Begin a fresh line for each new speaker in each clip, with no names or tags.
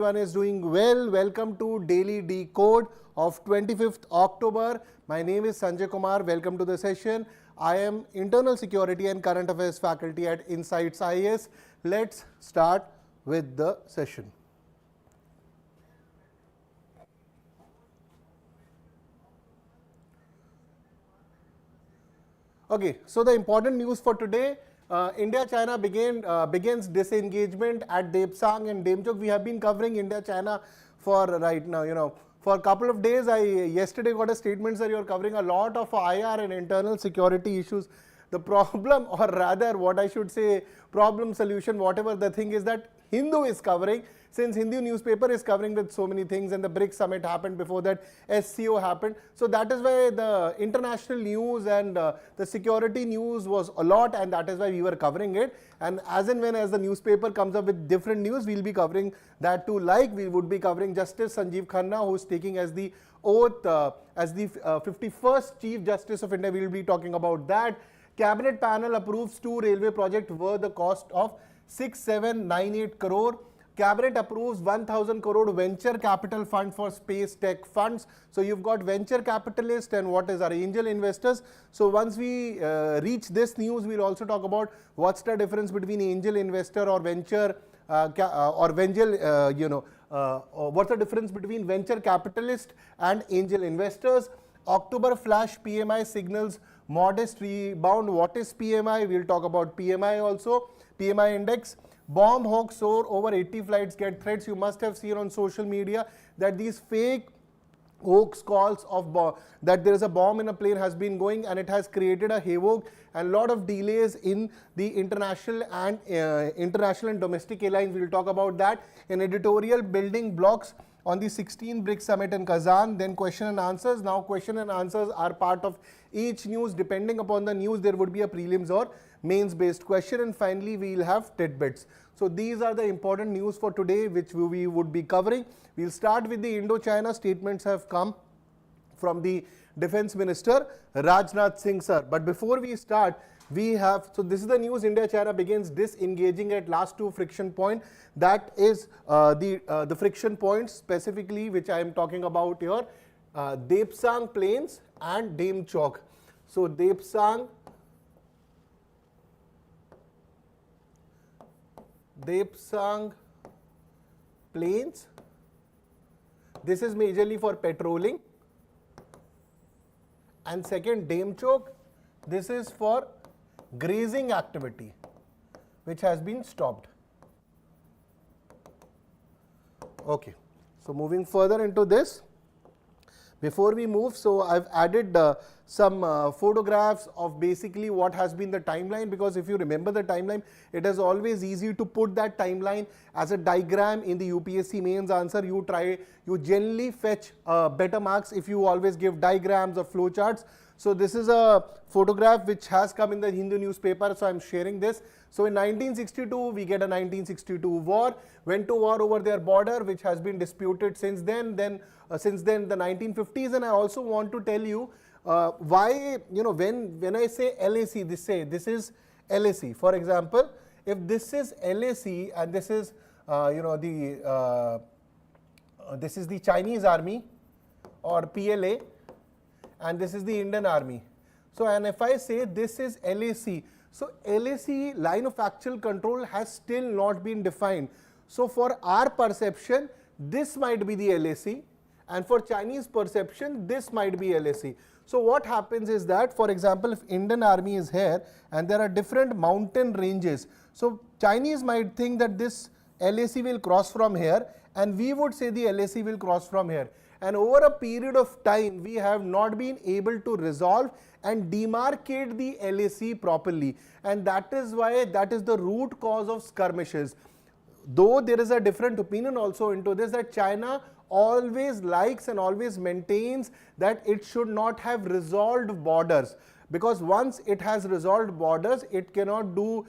Everyone is doing well. Welcome to Daily Decode of 25th October. My name is Sanjay Kumar. Welcome to the session. I am Internal Security and Current Affairs faculty at Insights IAS. Let's start with the session. Okay, so the important news for today, India-China begins disengagement at Depsang and Demchok. We have been covering India-China for right now, for a couple of days. I yesterday got a statement that you are covering a lot of IR and internal security issues. The problem, or rather what I should say, problem solution, whatever the thing is, that Hindu is covering. Since Hindu newspaper is covering with so many things, and the BRICS summit happened before that, SCO happened. So that is why the international news and the security news was a lot, and that is why we were covering it. And as and when as the newspaper comes up with different news, we will be covering that too. Like we would be covering Justice Sanjeev Khanna, who is taking as the oath as the 51st Chief Justice of India. We will be talking about that. Cabinet panel approves 2 railway projects worth the cost of 6798 crore. Cabinet approves 1000 crore venture capital fund for space tech funds. So you've got venture capitalists and what is our angel investors. So once we reach this news, we'll also talk about what's the difference between angel investor or venture what's the difference between venture capitalist and angel investors. October flash PMI signals modest rebound. What is PMI? We'll talk about PMI also. PMI index. Bomb hoax soar, over 80 flights get threats. You must have seen on social media that these fake hoax calls of that there is a bomb in a plane has been going, and it has created a havoc and lot of delays in the international and domestic airlines. We will talk about that. In editorial, building blocks on the 16th BRICS summit in Kazan. Then question and answers. Now question and answers are part of each news. Depending upon the news, there would be a prelims or mains based question, and finally we will have tidbits. So these are the important news for today which we would be covering. We will start with the Indo-China. Statements have come from the Defence Minister Rajnath Singh sir. But before we start, we have, so this is the news. India-China begins disengaging at last 2 friction point. That is the friction points specifically which I am talking about here, Depsang Plains and Demchok. So Depsang Plains, this is majorly for patrolling, and second Demchok, this is for grazing activity which has been stopped. Okay, so moving further into this, before we move, so I've added some photographs of basically what has been the timeline, because if you remember the timeline, it is always easy to put that timeline as a diagram in the UPSC mains answer. You generally fetch better marks if you always give diagrams or flowcharts. So this is a photograph which has come in the Hindu newspaper, so I'm sharing this. So in 1962, we get a 1962 war, went to war over their border, which has been disputed since then. Since then the 1950s, and I also want to tell you why, when I say LAC, this is LAC. For example, if this is LAC and this is this is the Chinese army or PLA, and this is the Indian army. So, and if I say this is LAC, so LAC, line of actual control, has still not been defined. So for our perception, this might be the LAC, and for Chinese perception, this might be LAC. So what happens is that, for example, if Indian army is here and there are different mountain ranges, so Chinese might think that this LAC will cross from here, and we would say the LAC will cross from here. And over a period of time, we have not been able to resolve and demarcate the LAC properly, and that is why, that is the root cause of skirmishes. Though there is a different opinion also into this, that China always likes and always maintains that it should not have resolved borders, because once it has resolved borders, it cannot do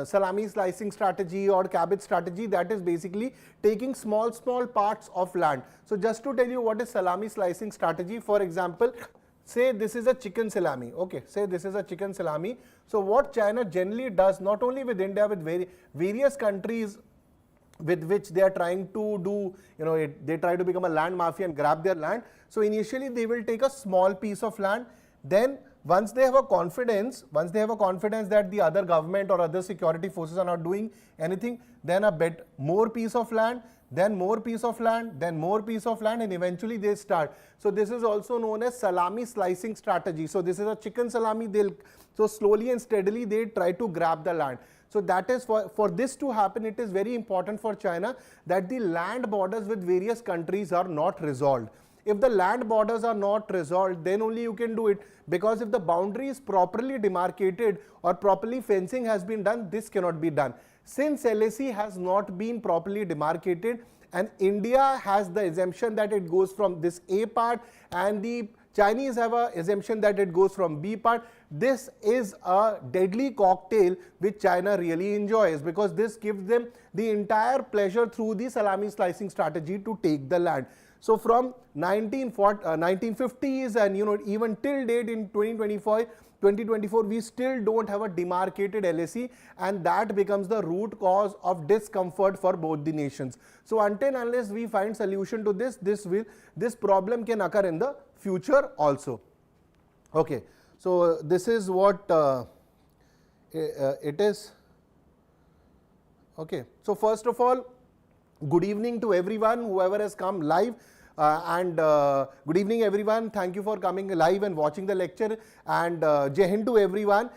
salami slicing strategy or cabbage strategy, that is basically taking small parts of land. So just to tell you what is salami slicing strategy, for example, say this is a chicken salami, okay, say this is a chicken salami. So what China generally does, not only with India, with various countries with which they are trying to do, they try to become a land mafia and grab their land. So initially they will take a small piece of land. Then once they have a confidence that the other government or other security forces are not doing anything, then a bit more piece of land, then more piece of land, then more piece of land, and eventually they start. So this is also known as salami slicing strategy. So this is a chicken salami. So slowly and steadily they try to grab the land. So that is for this to happen, it is very important for China that the land borders with various countries are not resolved. If the land borders are not resolved, then only you can do it, because if the boundary is properly demarcated or properly fencing has been done, this cannot be done. Since LAC has not been properly demarcated and India has the exemption that it goes from this A part and the Chinese have an exemption that it goes from B part, this is a deadly cocktail which China really enjoys, because this gives them the entire pleasure through the salami slicing strategy to take the land. So from 1950s and even till date in 2024, we still don't have a demarcated LAC, and that becomes the root cause of discomfort for both the nations. So until unless we find solution to this problem can occur in the future also. Okay, so this is what it is. Okay, so first of all, good evening to everyone, whoever has come live. Good evening everyone, thank you for coming live and watching the lecture, and Jai Hind to everyone.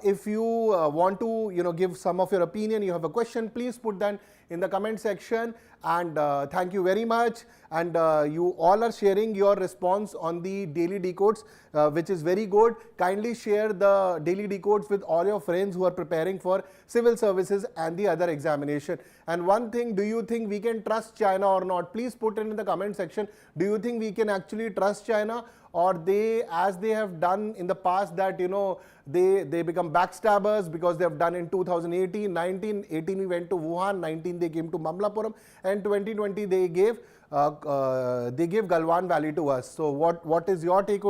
If you want to give some of your opinion, you have a question, please put that in the comment section, and thank you very much. And you all are sharing your response on the Daily Decodes, which is very good. Kindly share the Daily Decodes with all your friends who are preparing for civil services and the other examination. And one thing, do you think we can trust China or not? Please put it in the comment section. Do you think we can actually trust China, or they, as they have done in the past, that they become backstabbers, because they have done in 2018, 1918 we went to Wuhan, 19 they came to Mamlapuram, and 2020 they gave Galwan Valley to us. So what is your take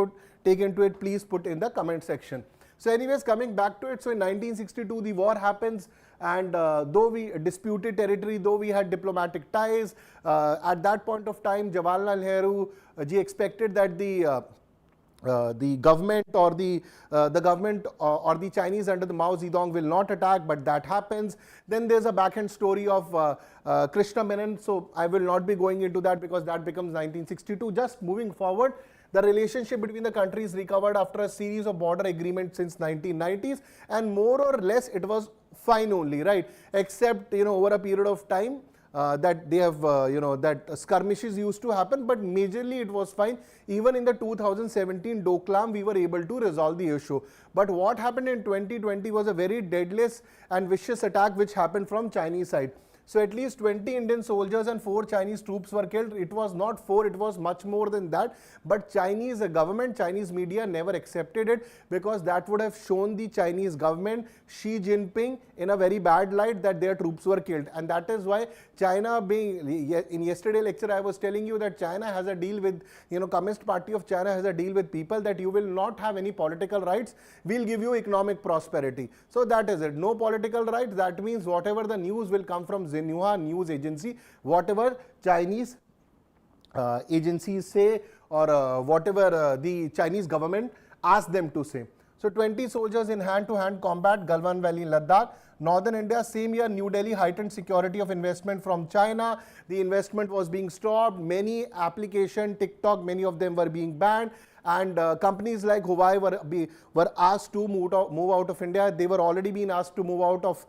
into it? Please put in the comment section. So anyways, coming back to it, so in 1962 the war happens, and though we disputed territory, though we had diplomatic ties, at that point of time Jawaharlal Nehru ji expected that the government or the Chinese under the Mao Zedong will not attack, but that happens. Then there's a back-end story of Krishna Menon, so I will not be going into that because that becomes 1962. Just moving forward, the relationship between the countries recovered after a series of border agreements since 1990s, and more or less it was fine only, right? Except over a period of time that they have that skirmishes used to happen, but majorly it was fine. Even in the 2017 Doklam we were able to resolve the issue. But what happened in 2020 was a very deadliest and vicious attack which happened from Chinese side. So at least 20 Indian soldiers and 4 Chinese troops were killed. It was not 4, it was much more than that. But Chinese government, Chinese media never accepted it, because that would have shown the Chinese government, Xi Jinping, in a very bad light that their troops were killed. And that is why China in yesterday lecture I was telling you that China has a deal with, Communist Party of China has a deal with people that you will not have any political rights, we'll give you economic prosperity. So that is it, no political rights. That means whatever the news will come from Xinhua news agency, whatever Chinese agencies say, or whatever the Chinese government asks them to say. So 20 soldiers in hand-to-hand combat, Galwan Valley, Ladakh. Northern India, same year, New Delhi, heightened security of investment from China. The investment was being stopped. Many applications, TikTok, many of them were being banned. And companies like Huawei were asked to move out of India. They were already being asked to move out of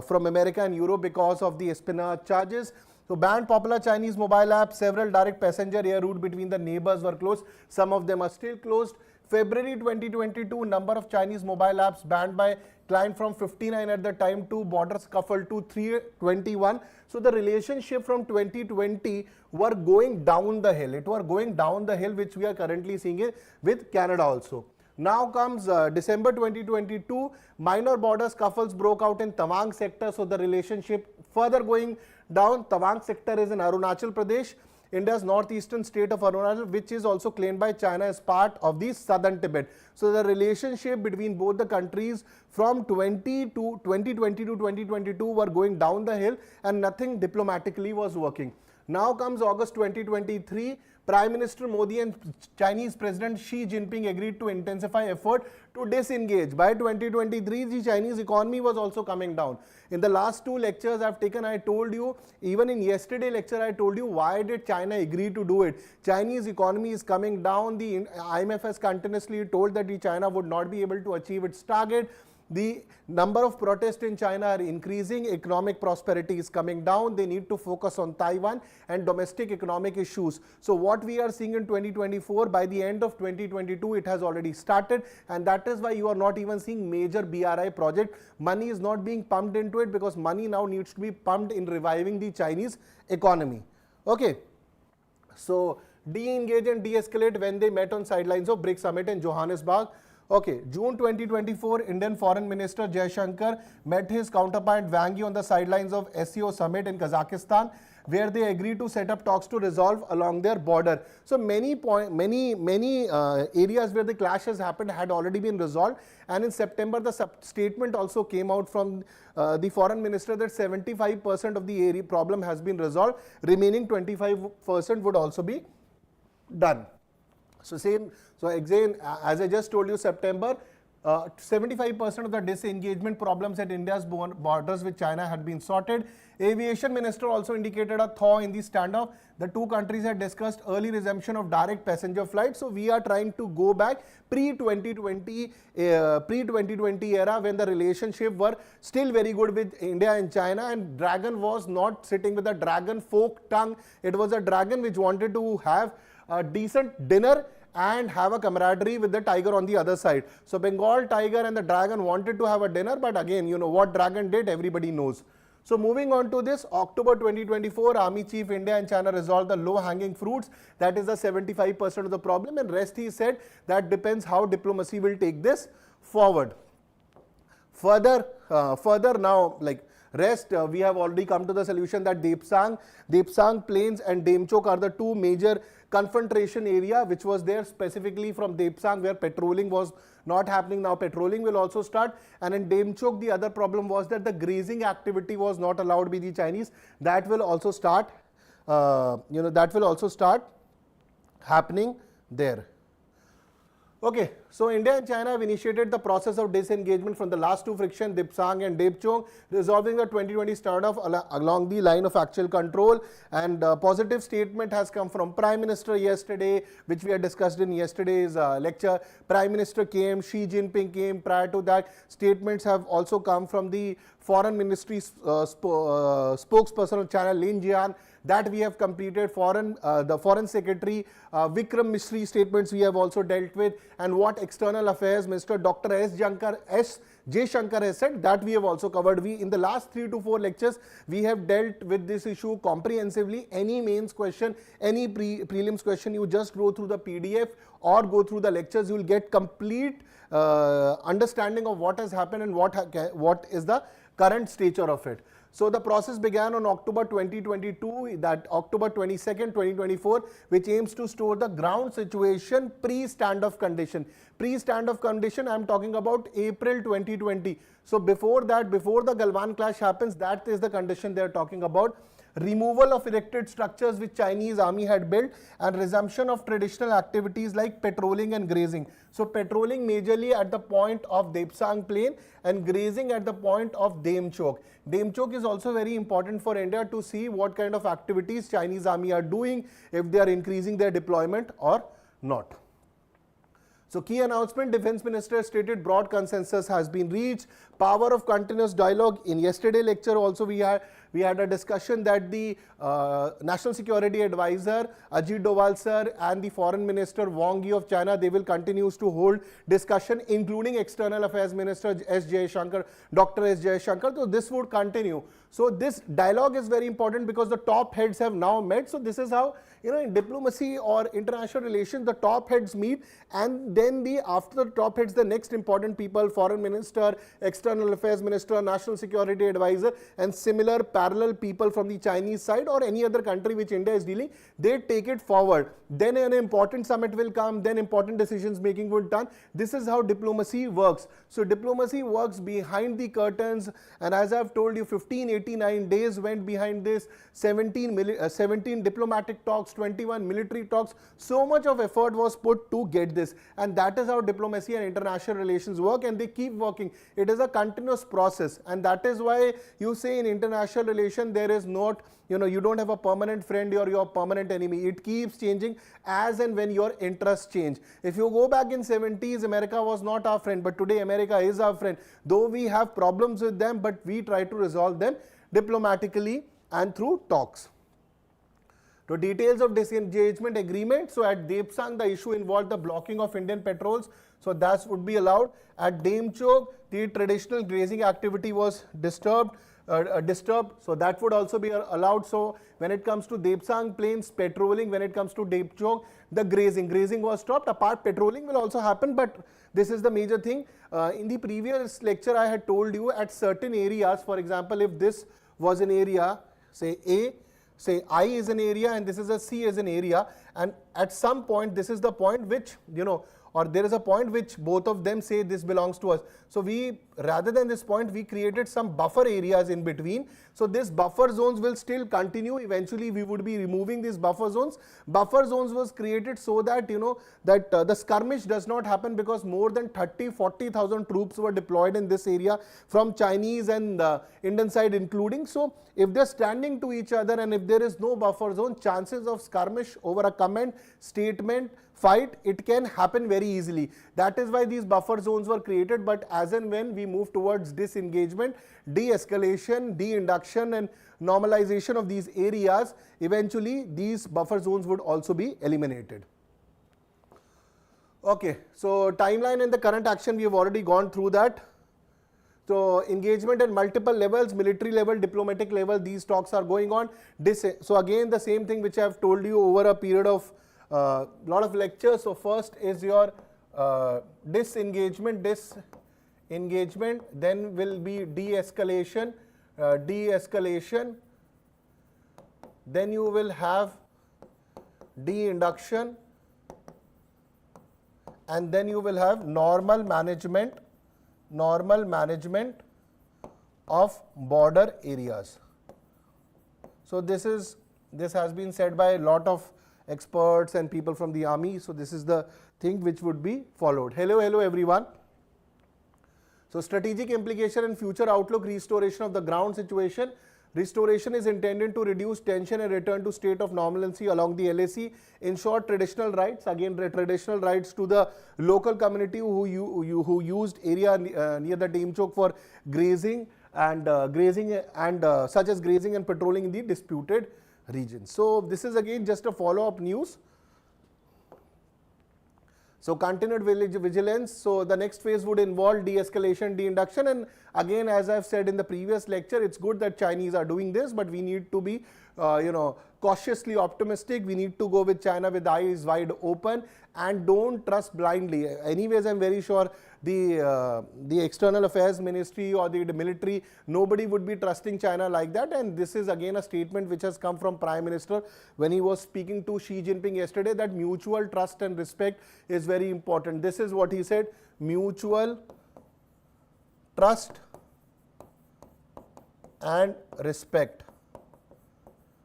from America and Europe because of the espionage charges. So banned popular Chinese mobile apps. Several direct passenger air route between the neighbors were closed. Some of them are still closed. February 2022, number of Chinese mobile apps banned by climbed from 59 at the time to border scuffle to 321. So the relationship from 2020 were going down the hill. It were going down the hill, which we are currently seeing it with Canada also. Now comes December 2022, minor border scuffles broke out in Tawang sector. So the relationship further going down. Tawang sector is in Arunachal Pradesh. India's northeastern state of Arunachal, which is also claimed by China as part of the southern Tibet. So the relationship between both the countries from 2020 to 2022 were going down the hill, and nothing diplomatically was working. Now comes August 2023, Prime Minister Modi and Chinese President Xi Jinping agreed to intensify effort to disengage. By 2023, the Chinese economy was also coming down. In the last two lectures I've taken, I told you, even in yesterday lecture I told you, why did China agree to do it? Chinese economy is coming down. The IMF has continuously told that China would not be able to achieve its target. The number of protests in China are increasing, economic prosperity is coming down, they need to focus on Taiwan and domestic economic issues. So what we are seeing in 2024, by the end of 2022, it has already started, and that is why you are not even seeing major BRI project. Money is not being pumped into it because money now needs to be pumped in reviving the Chinese economy. Okay, so de-engage and de-escalate when they met on sidelines of BRICS summit in Johannesburg. Okay, June 2024, Indian Foreign Minister Jaishankar met his counterpart Wang Yi on the sidelines of SCO summit in Kazakhstan, where they agreed to set up talks to resolve along their border. So many areas where the clash has happened had already been resolved, and in September the statement also came out from the foreign minister that 75% of the area problem has been resolved, remaining 25% would also be done. So again, as I just told you, September, 75% of the disengagement problems at India's borders with China had been sorted. Aviation minister also indicated a thaw in the standoff. The two countries had discussed early resumption of direct passenger flights. So we are trying to go back pre-2020 era, when the relationship were still very good with India and China, and dragon was not sitting with a dragon fork tongue. It was a dragon which wanted to have a decent dinner and have a camaraderie with the tiger on the other side. So Bengal tiger and the dragon wanted to have a dinner, but again, you know what dragon did, everybody knows. So moving on to this, October 2024, Army Chief India and China resolved the low-hanging fruits. That is the 75% of the problem, and rest he said that depends how diplomacy will take this forward. Further now, like rest, we have already come to the solution that Depsang Plains and Demchok are the two major confrontation area which was there specifically from Depsang, where patrolling was not happening. Now patrolling will also start, and in Demchok the other problem was that the grazing activity was not allowed by the Chinese. That will also start, that will also start happening there. Okay, so India and China have initiated the process of disengagement from the last two friction, Depsang and Depchong, resolving the 2020 standoff along the line of actual control. And a positive statement has come from Prime Minister yesterday, which we had discussed in yesterday's lecture. Prime Minister came, Xi Jinping came. Prior to that, statements have also come from the Foreign Ministry spokesperson of China, Lin Jian, that we have completed. The Foreign Secretary Vikram Misri statements we have also dealt with, and what External Affairs Minister Dr. S. J. Shankar has said, that we have also covered. In the last 3 to 4 lectures, we have dealt with this issue comprehensively. Any mains question, any prelims question, you just go through the PDF or go through the lectures, you will get complete understanding of what has happened and what is the current stature of it. So the process began on October 2022, that October 22nd, 2024, which aims to store the ground situation pre-standoff condition. Pre-standoff condition, I am talking about April 2020. So before that, before the Galwan clash happens, that is the condition they are talking about. Removal of erected structures which Chinese army had built, and resumption of traditional activities like patrolling and grazing. So patrolling majorly at the point of Depsang Plain and grazing at the point of Demchok. Demchok is also very important for India to see what kind of activities Chinese army are doing, if they are increasing their deployment or not. So key announcement, Defence Minister stated broad consensus has been reached. Power of continuous dialogue. In yesterday lecture also we had a discussion that the National Security Advisor Ajit Doval sir and the Foreign Minister Wang Yi of China, they will continue to hold discussion, including External Affairs Minister Dr. S. Jaishankar. So this would continue. So this dialogue is very important because the top heads have now met. So this is how, in diplomacy or international relations, the top heads meet, and then after the top heads, the next important people, Foreign Minister, External Affairs Minister, National Security Advisor, and similar parallel people from the Chinese side or any other country which India is dealing, they take it forward. Then an important summit will come, then important decisions making will done. This is how diplomacy works. So diplomacy works behind the curtains, and as I've told you, 1589 days went behind this, 17 diplomatic talks, 21 military talks. So much of effort was put to get this, and that is how diplomacy and international relations work, and they keep working. It is a continuous process, and that is why you say in international relation there is not, you don't have a permanent friend or your permanent enemy. It keeps changing as and when your interests change. If you go back in 70s, America was not our friend, but today America is our friend. Though we have problems with them, but we try to resolve them diplomatically and through talks. So details of disengagement agreement. So at Depsang, the issue involved the blocking of Indian patrols. So that would be allowed. At Demchok, the traditional grazing activity was disturbed. So that would also be allowed. So when it comes to Depsang Plains, patrolling. When it comes to Demchok, the grazing was stopped. Apart, patrolling will also happen, but this is the major thing. In the previous lecture, I had told you at certain areas, for example, if this was an area, say A, say I is an area and this is a C is an area, and at some point this is the point which, or there is a point which both of them say this belongs to us. So we, rather than this point, we created some buffer areas in between. So this buffer zones will still continue. Eventually we would be removing these buffer zones. Buffer zones was created so that, the skirmish does not happen, because more than 30,000-40,000 troops were deployed in this area from Chinese and Indian side including. So if they're standing to each other and if there is no buffer zone, chances of skirmish over a comment, statement, fight, it can happen very easily. That is why these buffer zones were created. But as and when we move towards disengagement, de-escalation, de-induction and normalization of these areas, eventually these buffer zones would also be eliminated. Okay, so timeline and the current action, we have already gone through that. So engagement at multiple levels, military level, diplomatic level, these talks are going on. So again, the same thing which I have told you over a period of lot of lectures. So first is your disengagement, then will be de-escalation, then you will have de-induction, and then you will have normal management of border areas. So this has been said by a lot of experts and people from the army. So this is the thing which would be followed. Hello everyone. So strategic implication and future outlook, restoration of the ground situation. Restoration is intended to reduce tension and return to state of normalcy along the LAC. Ensure traditional rights, again traditional rights to the local community who used area near the Demchok for grazing and such as grazing and patrolling in the disputed regions. So this is again just a follow-up news. So continued vigilance. So the next phase would involve de-escalation, de-induction, and again, as I've said in the previous lecture, it's good that Chinese are doing this, but we need to be cautiously optimistic. We need to go with China with eyes wide open and don't trust blindly. Anyways, I'm very sure the external affairs ministry or the military, nobody would be trusting China like that. And this is again a statement which has come from Prime Minister when he was speaking to Xi Jinping yesterday, that mutual trust and respect is very important. This is what he said: mutual trust and respect.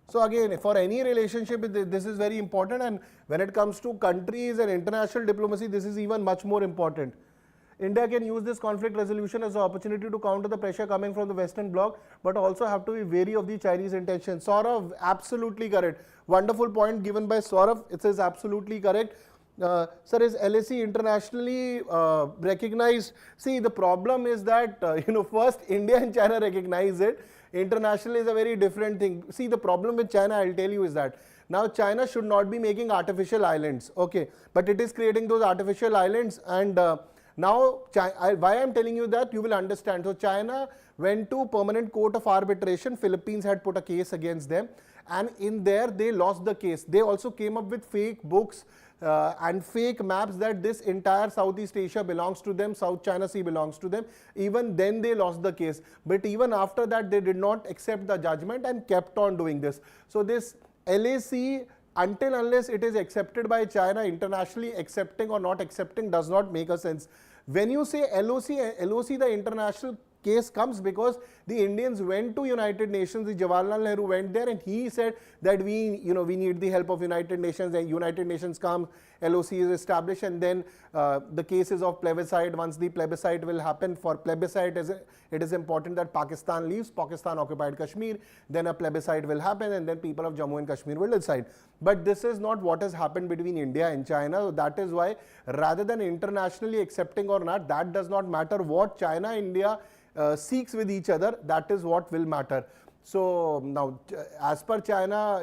So again, for any relationship, this is very important, and when it comes to countries and international diplomacy, this is even much more important. India can use this conflict resolution as an opportunity to counter the pressure coming from the Western Bloc, but also have to be wary of the Chinese intentions. Saurav, absolutely correct. Wonderful point given by Saurav. It is absolutely correct. Sir, is LAC internationally recognized? See, the problem is that, first India and China recognize it. International is a very different thing. See, the problem with China, I'll tell you, is that now China should not be making artificial islands, okay, but it is creating those artificial islands. And now, why I'm telling you that, you will understand. So China went to permanent court of arbitration. Philippines had put a case against them, and in there they lost the case. They also came up with fake books and fake maps that this entire Southeast Asia belongs to them, South China Sea belongs to them. Even then they lost the case. But even after that they did not accept the judgment and kept on doing this. So this LAC, until unless it is accepted by China internationally, accepting or not accepting does not make a sense. When you say LOC, the international case comes because the Indians went to United Nations. The Jawaharlal Nehru went there and he said that we need the help of United Nations, and United Nations comes, LOC is established, and then the cases of plebiscite. Once the plebiscite will happen, for plebiscite it is important that Pakistan leaves, Pakistan occupied Kashmir, then a plebiscite will happen and then people of Jammu and Kashmir will decide. But this is not what has happened between India and China. That is why, rather than internationally accepting or not, that does not matter. What China, India seeks with each other, that is what will matter. So now, as per China,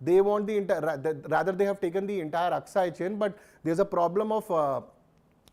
they want rather they have taken the entire Aksai chain, but there's a problem of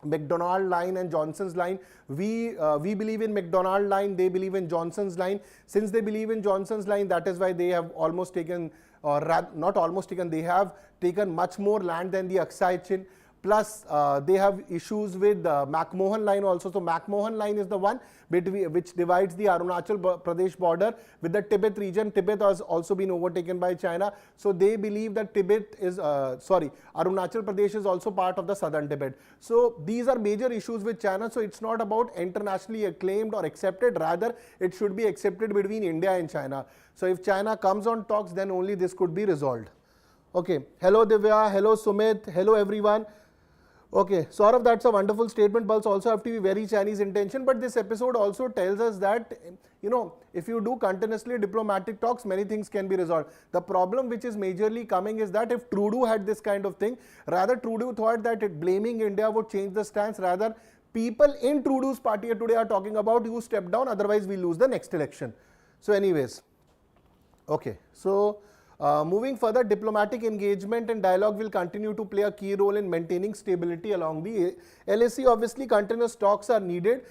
McDonald line and Johnson's line. We believe in McDonald line, they believe in Johnson's line. Since they believe in Johnson's line, that is why they have almost taken, or not almost taken, they have taken much more land than the Aksai chain. Plus, they have issues with McMahon line also. So McMahon line is the one which divides the Arunachal Pradesh border with the Tibet region. Tibet has also been overtaken by China. So they believe that Arunachal Pradesh is also part of the southern Tibet. So these are major issues with China. So it's not about internationally acclaimed or accepted. Rather, it should be accepted between India and China. So if China comes on talks, then only this could be resolved. Okay. Hello Divya. Hello Sumit. Hello everyone. Okay, Saurav, that's a wonderful statement. Bulls also have to be very Chinese intention, but this episode also tells us that, if you do continuously diplomatic talks, many things can be resolved. The problem which is majorly coming is that if Trudeau had this kind of thing, rather Trudeau thought that blaming India would change the stance. Rather, people in Trudeau's party today are talking about you step down, otherwise we lose the next election. So anyways, okay, so moving further, diplomatic engagement and dialogue will continue to play a key role in maintaining stability along the LAC. Obviously, continuous talks are needed,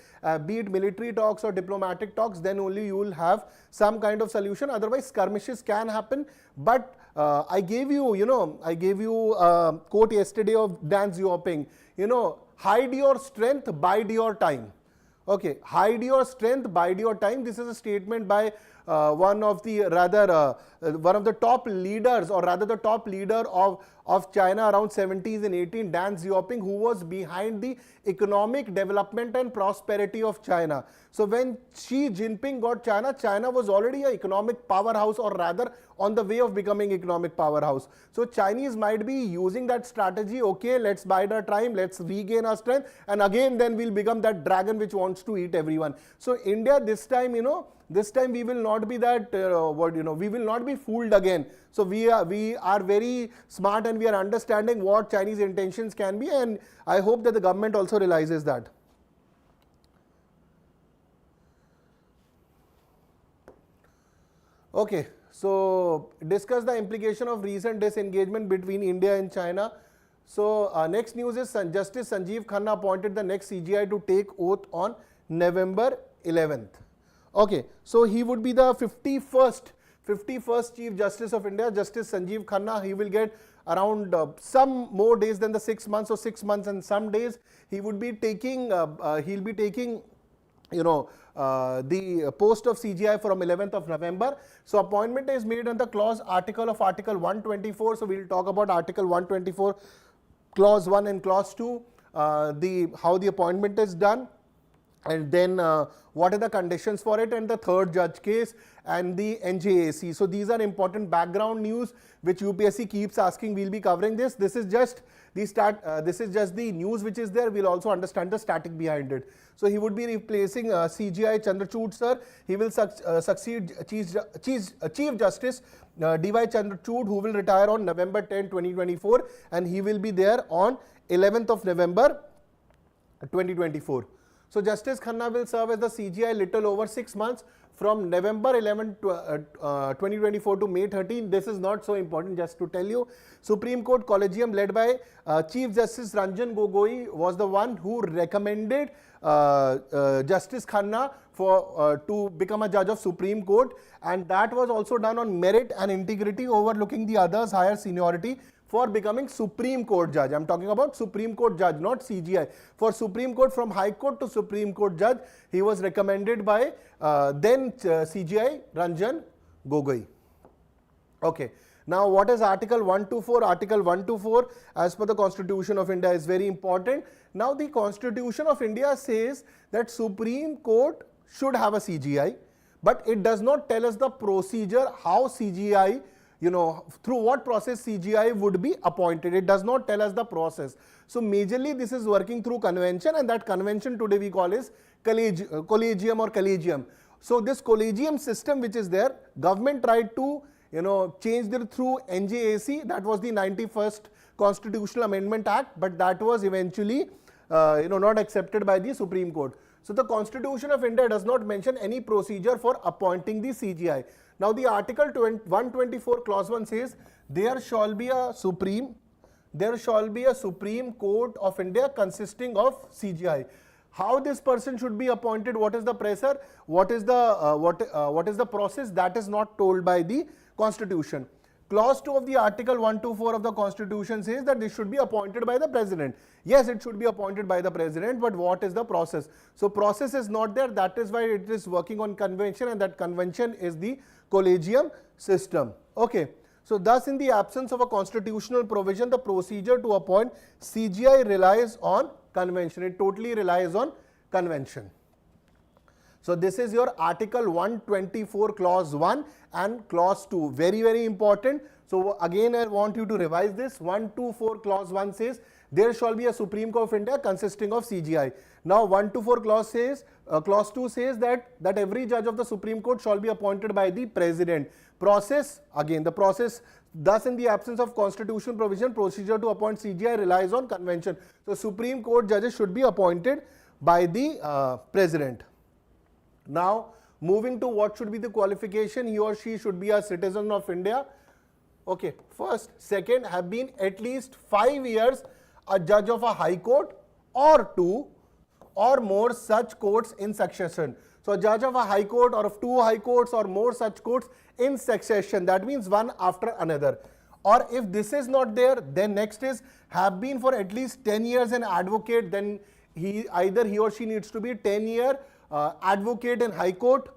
be it military talks or diplomatic talks, then only you will have some kind of solution. Otherwise, skirmishes can happen. But I gave you a quote yesterday of Dan Xiaoping, hide your strength, bide your time. Okay, hide your strength, bide your time. This is a statement by one of the top leaders, or rather the top leader of China around 70s and 18, Dan Xiaoping, who was behind the economic development and prosperity of China. So when Xi Jinping got China, China was already an economic powerhouse, or rather on the way of becoming economic powerhouse. So Chinese might be using that strategy. Okay, let's bide our time, let's regain our strength, and again then we'll become that dragon which wants to eat everyone. So India this time, this time we will not be that, we will not be fooled again. So we are very smart and we are understanding what Chinese intentions can be, and I hope that the government also realizes that. Okay, so discuss the implication of recent disengagement between India and China. So next news is Justice Sanjeev Khanna appointed the next CGI to take oath on November 11th. Okay, so he would be the 51st Chief Justice of India, Justice Sanjeev Khanna. He will get around some more days than the 6 months, or 6 months and some days. He would be taking, the post of CGI from 11th of November. So appointment is made on the article 124. So we'll talk about article 124, clause 1 and clause 2, how the appointment is done, and then what are the conditions for it, and the third judge case and the NJAC. So these are important background news which UPSC keeps asking. We'll be covering this. This is just the news which is there. We'll also understand the static behind it. So he would be replacing CGI Chandrachud sir. He will succeed Chief Justice D.Y. Chandrachud, who will retire on November 10, 2024, and he will be there on 11th of November 2024. So Justice Khanna will serve as the CGI little over 6 months, from November 11, 2024 to May 13. This is not so important, just to tell you. Supreme Court Collegium led by Chief Justice Ranjan Gogoi was the one who recommended Justice Khanna for to become a judge of Supreme Court, and that was also done on merit and integrity, overlooking the others' higher seniority for becoming Supreme Court judge. I'm talking about Supreme Court judge, not CGI. For Supreme Court, from High Court to Supreme Court judge, he was recommended by then CGI Ranjan Gogoi. Okay. Now, what is Article 124? Article 124, as per the Constitution of India, is very important. Now, the Constitution of India says that Supreme Court should have a CGI, but it does not tell us the procedure, how CGI, through what process CGI would be appointed. It does not tell us the process. So, majorly this is working through convention, and that convention today we call is collegium or collegium. So, this collegium system which is there, government tried to changed it through NJAC. That was the 91st Constitutional Amendment Act, but that was eventually not accepted by the Supreme Court. So the Constitution of India does not mention any procedure for appointing the CGI. Now the Article 124 Clause 1 says there shall be a Supreme Court of India consisting of CGI. How this person should be appointed, what is the pressure, what is the process, that is not told by the Constitution. Clause 2 of the Article 124 of the Constitution says that this should be appointed by the President. Yes, it should be appointed by the President, but what is the process? So process is not there. That is why it is working on convention, and that convention is the collegium system. Okay. So thus, in the absence of a constitutional provision, the procedure to appoint CGI relies on convention. It totally relies on convention. So this is your Article 124 Clause 1 and Clause 2. Very, very important. So again, I want you to revise this. 124 Clause 1 says there shall be a Supreme Court of India consisting of CGI. Now 124 Clause says, Clause 2 says that every judge of the Supreme Court shall be appointed by the President. Process, again the process, thus in the absence of constitutional provision, procedure to appoint CGI relies on convention. So Supreme Court judges should be appointed by the President. Now moving to what should be the qualification, he or she should be a citizen of India. Okay, first, second, have been at least 5 years a judge of a high court or 2 or more such courts in succession. So a judge of a high court or of 2 high courts or more such courts in succession, that means one after another. Or if this is not there, then next is have been for at least 10 years an advocate, then either he or she needs to be 10-year advocate in high court,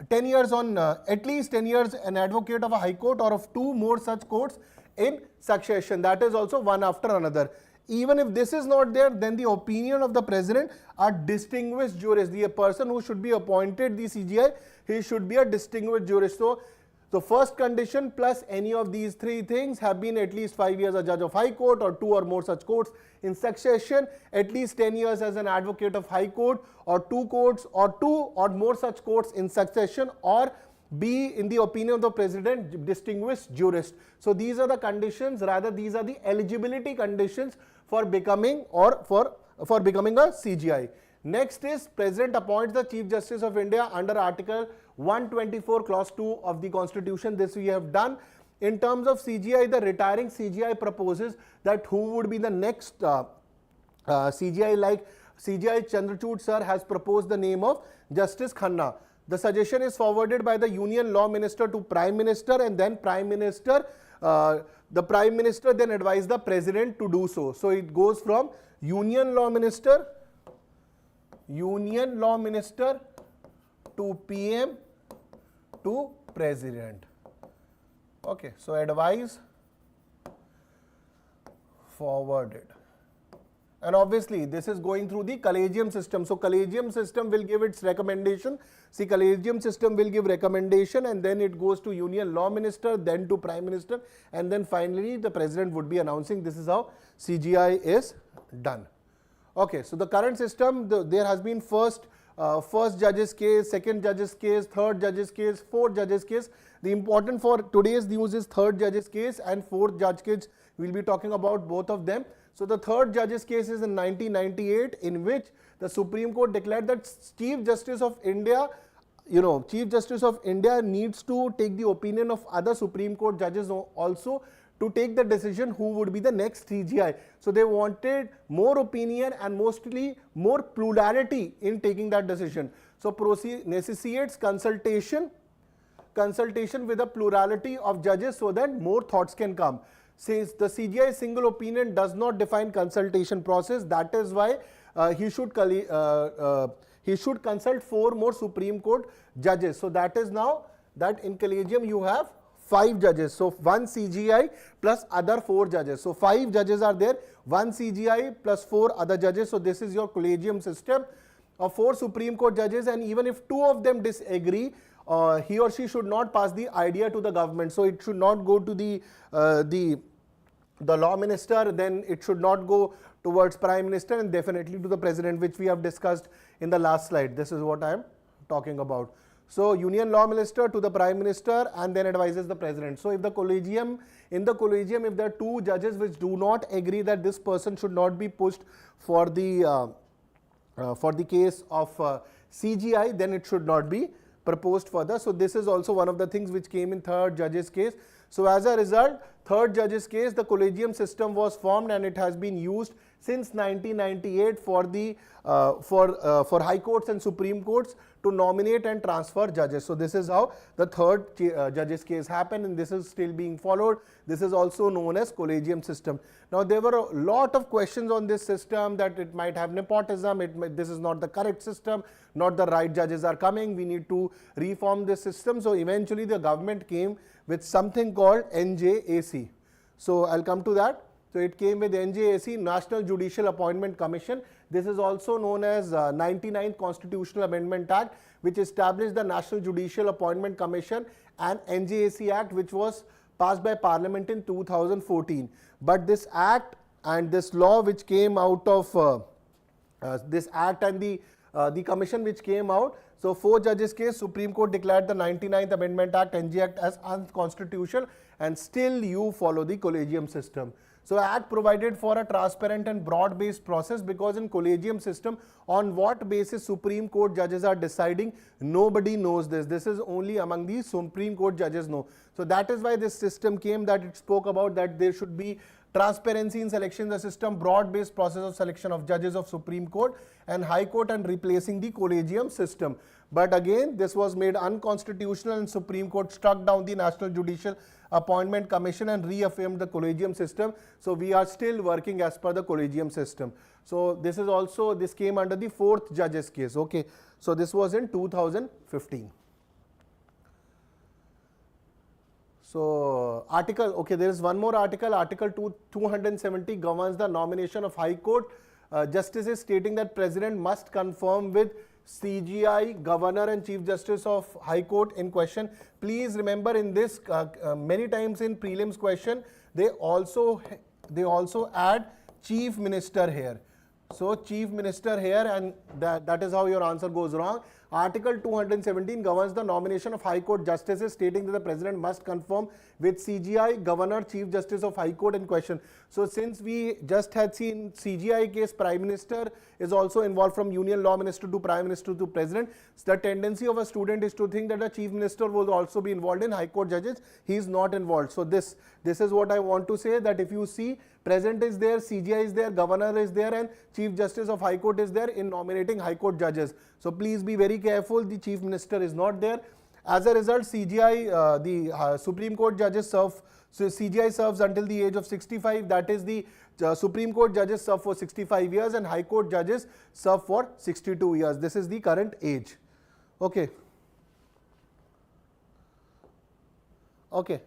10 years on at least 10 years an advocate of a high court or of 2 more such courts in succession. That is also one after another. Even if this is not there, then the opinion of the President, a distinguished jurist, the person who should be appointed the CGI, he should be a distinguished jurist. So the first condition plus any of these 3 things, have been at least 5 years a judge of high court or 2 or more such courts in succession, at least 10 years as an advocate of high court or 2 courts or 2 or more such courts in succession, or be, in the opinion of the President, distinguished jurist. So these are the conditions, rather these are the eligibility conditions for becoming or for becoming a CGI. Next is President appoints the Chief Justice of India under Article 124 Clause 2 of the Constitution. This we have done. In terms of CGI, the retiring CGI proposes that who would be the next CGI, like CGI Chandrachud Sir has proposed the name of Justice Khanna. The suggestion is forwarded by the Union Law Minister to Prime Minister, and then the Prime Minister then advised the President to do so. So it goes from Union Law Minister to PM to President. Okay, so advise, forwarded. And obviously this is going through the collegium system. So collegium system will give its recommendation. See, collegium system will give recommendation, and then it goes to Union Law Minister, then to Prime Minister, and then finally the President would be announcing. This is how CGI is done. Okay, so the current system, there has been first judge's case, second judge's case, third judge's case, fourth judge's case. The important for today's news is third judge's case and fourth judge's case. We will be talking about both of them. So the third judge's case is in 1998, in which the Supreme Court declared that Chief Justice of India, Chief Justice of India needs to take the opinion of other Supreme Court judges also to take the decision who would be the next CGI. So they wanted more opinion and mostly more plurality in taking that decision. So necessitates consultation with a plurality of judges so that more thoughts can come. Since the CGI single opinion does not define consultation process, that is why he should consult 4 more Supreme Court judges. So that is now that in collegium you have 5 judges. So 1 CGI plus other 4 judges. So 5 judges are there, 1 CGI plus 4 other judges. So this is your collegium system of 4 Supreme Court judges, and even if 2 of them disagree, he or she should not pass the idea to the government. So it should not go to the law minister, then it should not go towards prime minister, and definitely to the president, which we have discussed in the last slide. This is what I am talking about. So union law minister to the prime minister, and then advises the president. So if in the collegium, if there are 2 judges which do not agree that this person should not be pushed for the case of CGI, then it should not be proposed further. So this is also one of the things which came in 3rd judge's case. So as a result, 3rd judge's case, the collegium system was formed, and it has been used since 1998 for the for high courts and Supreme Courts to nominate and transfer judges. So this is how the 3rd judge's case happened, and this is still being followed. This is also known as collegium system. Now there were a lot of questions on this system, that it might have nepotism, this is not the correct system, not the right judges are coming, we need to reform this system. So eventually the government came with something called NJAC. So I'll come to that. So it came with NJAC, National Judicial Appointment Commission. This is also known as 99th Constitutional Amendment Act, which established the National Judicial Appointment Commission, and NJAC Act, which was passed by Parliament in 2014. But this act and this law which came out of this act and the commission which came out, so 4 judges case, Supreme Court declared the 99th Amendment Act, NJ Act, as unconstitutional, and still you follow the collegium system. So Act provided for a transparent and broad-based process, because in collegium system, on what basis Supreme Court judges are deciding, nobody knows this. This is only among the Supreme Court judges know. So that is why this system came, that it spoke about that there should be transparency in selection the system, broad-based process of selection of judges of Supreme Court and High Court, and replacing the collegium system. But again, this was made unconstitutional, and Supreme Court struck down the National Judicial Appointment Commission and reaffirmed the collegium system. So we are still working as per the collegium system. So this is also, this came under the 4th judge's case. Okay, so this was in 2015. So article, okay, there is one more article, Article 270 governs the nomination of High Court justices, stating that President must confirm with CGI, Governor and Chief Justice of High Court in question. Please remember, in this many times in prelims question, they also add Chief Minister here. So Chief Minister here, and that is how your answer goes wrong. Article 217 governs the nomination of High Court justices, stating that the President must confirm with CGI, Governor, Chief Justice of High Court in question. So since we just had seen CGI case, Prime Minister is also involved, from Union Law Minister to Prime Minister to President. So the tendency of a student is to think that the Chief Minister will also be involved in High Court judges. He is not involved. So this is what I want to say, that if you see President is there, CGI is there, Governor is there, and Chief Justice of High Court is there in nominating High Court judges. So please be very careful, the Chief Minister is not there. As a result, CGI, the Supreme Court judges serve, so CGI serves until the age of 65, that is the Supreme Court judges serve for 65 years and High Court judges serve for 62 years. This is the current age. Okay. Okay.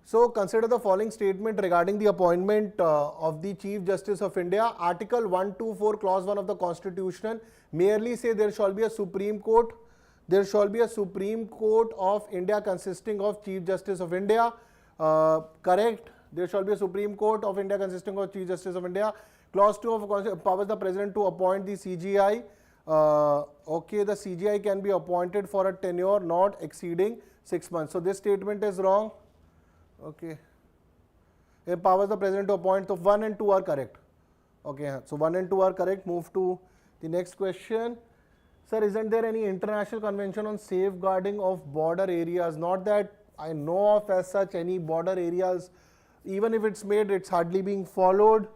So consider the following statement regarding the appointment of the Chief Justice of India. Article 124, Clause 1 of the Constitution merely say there shall be a Supreme Court. There shall be a Supreme Court of India consisting of Chief Justice of India. Correct. There shall be a Supreme Court of India consisting of Chief Justice of India. Clause 2 of the Constitution empowers the President to appoint the CGI. Okay, the CGI can be appointed for a tenure not exceeding 6 months. So this statement is wrong. Okay. Empowers the President to appoint. So 1 and 2 are correct. Okay, so 1 and 2 are correct. Move to the next question. Sir, isn't there any international convention on safeguarding of border areas? Not that I know of as such any border areas. Even if it's made, it's hardly being followed.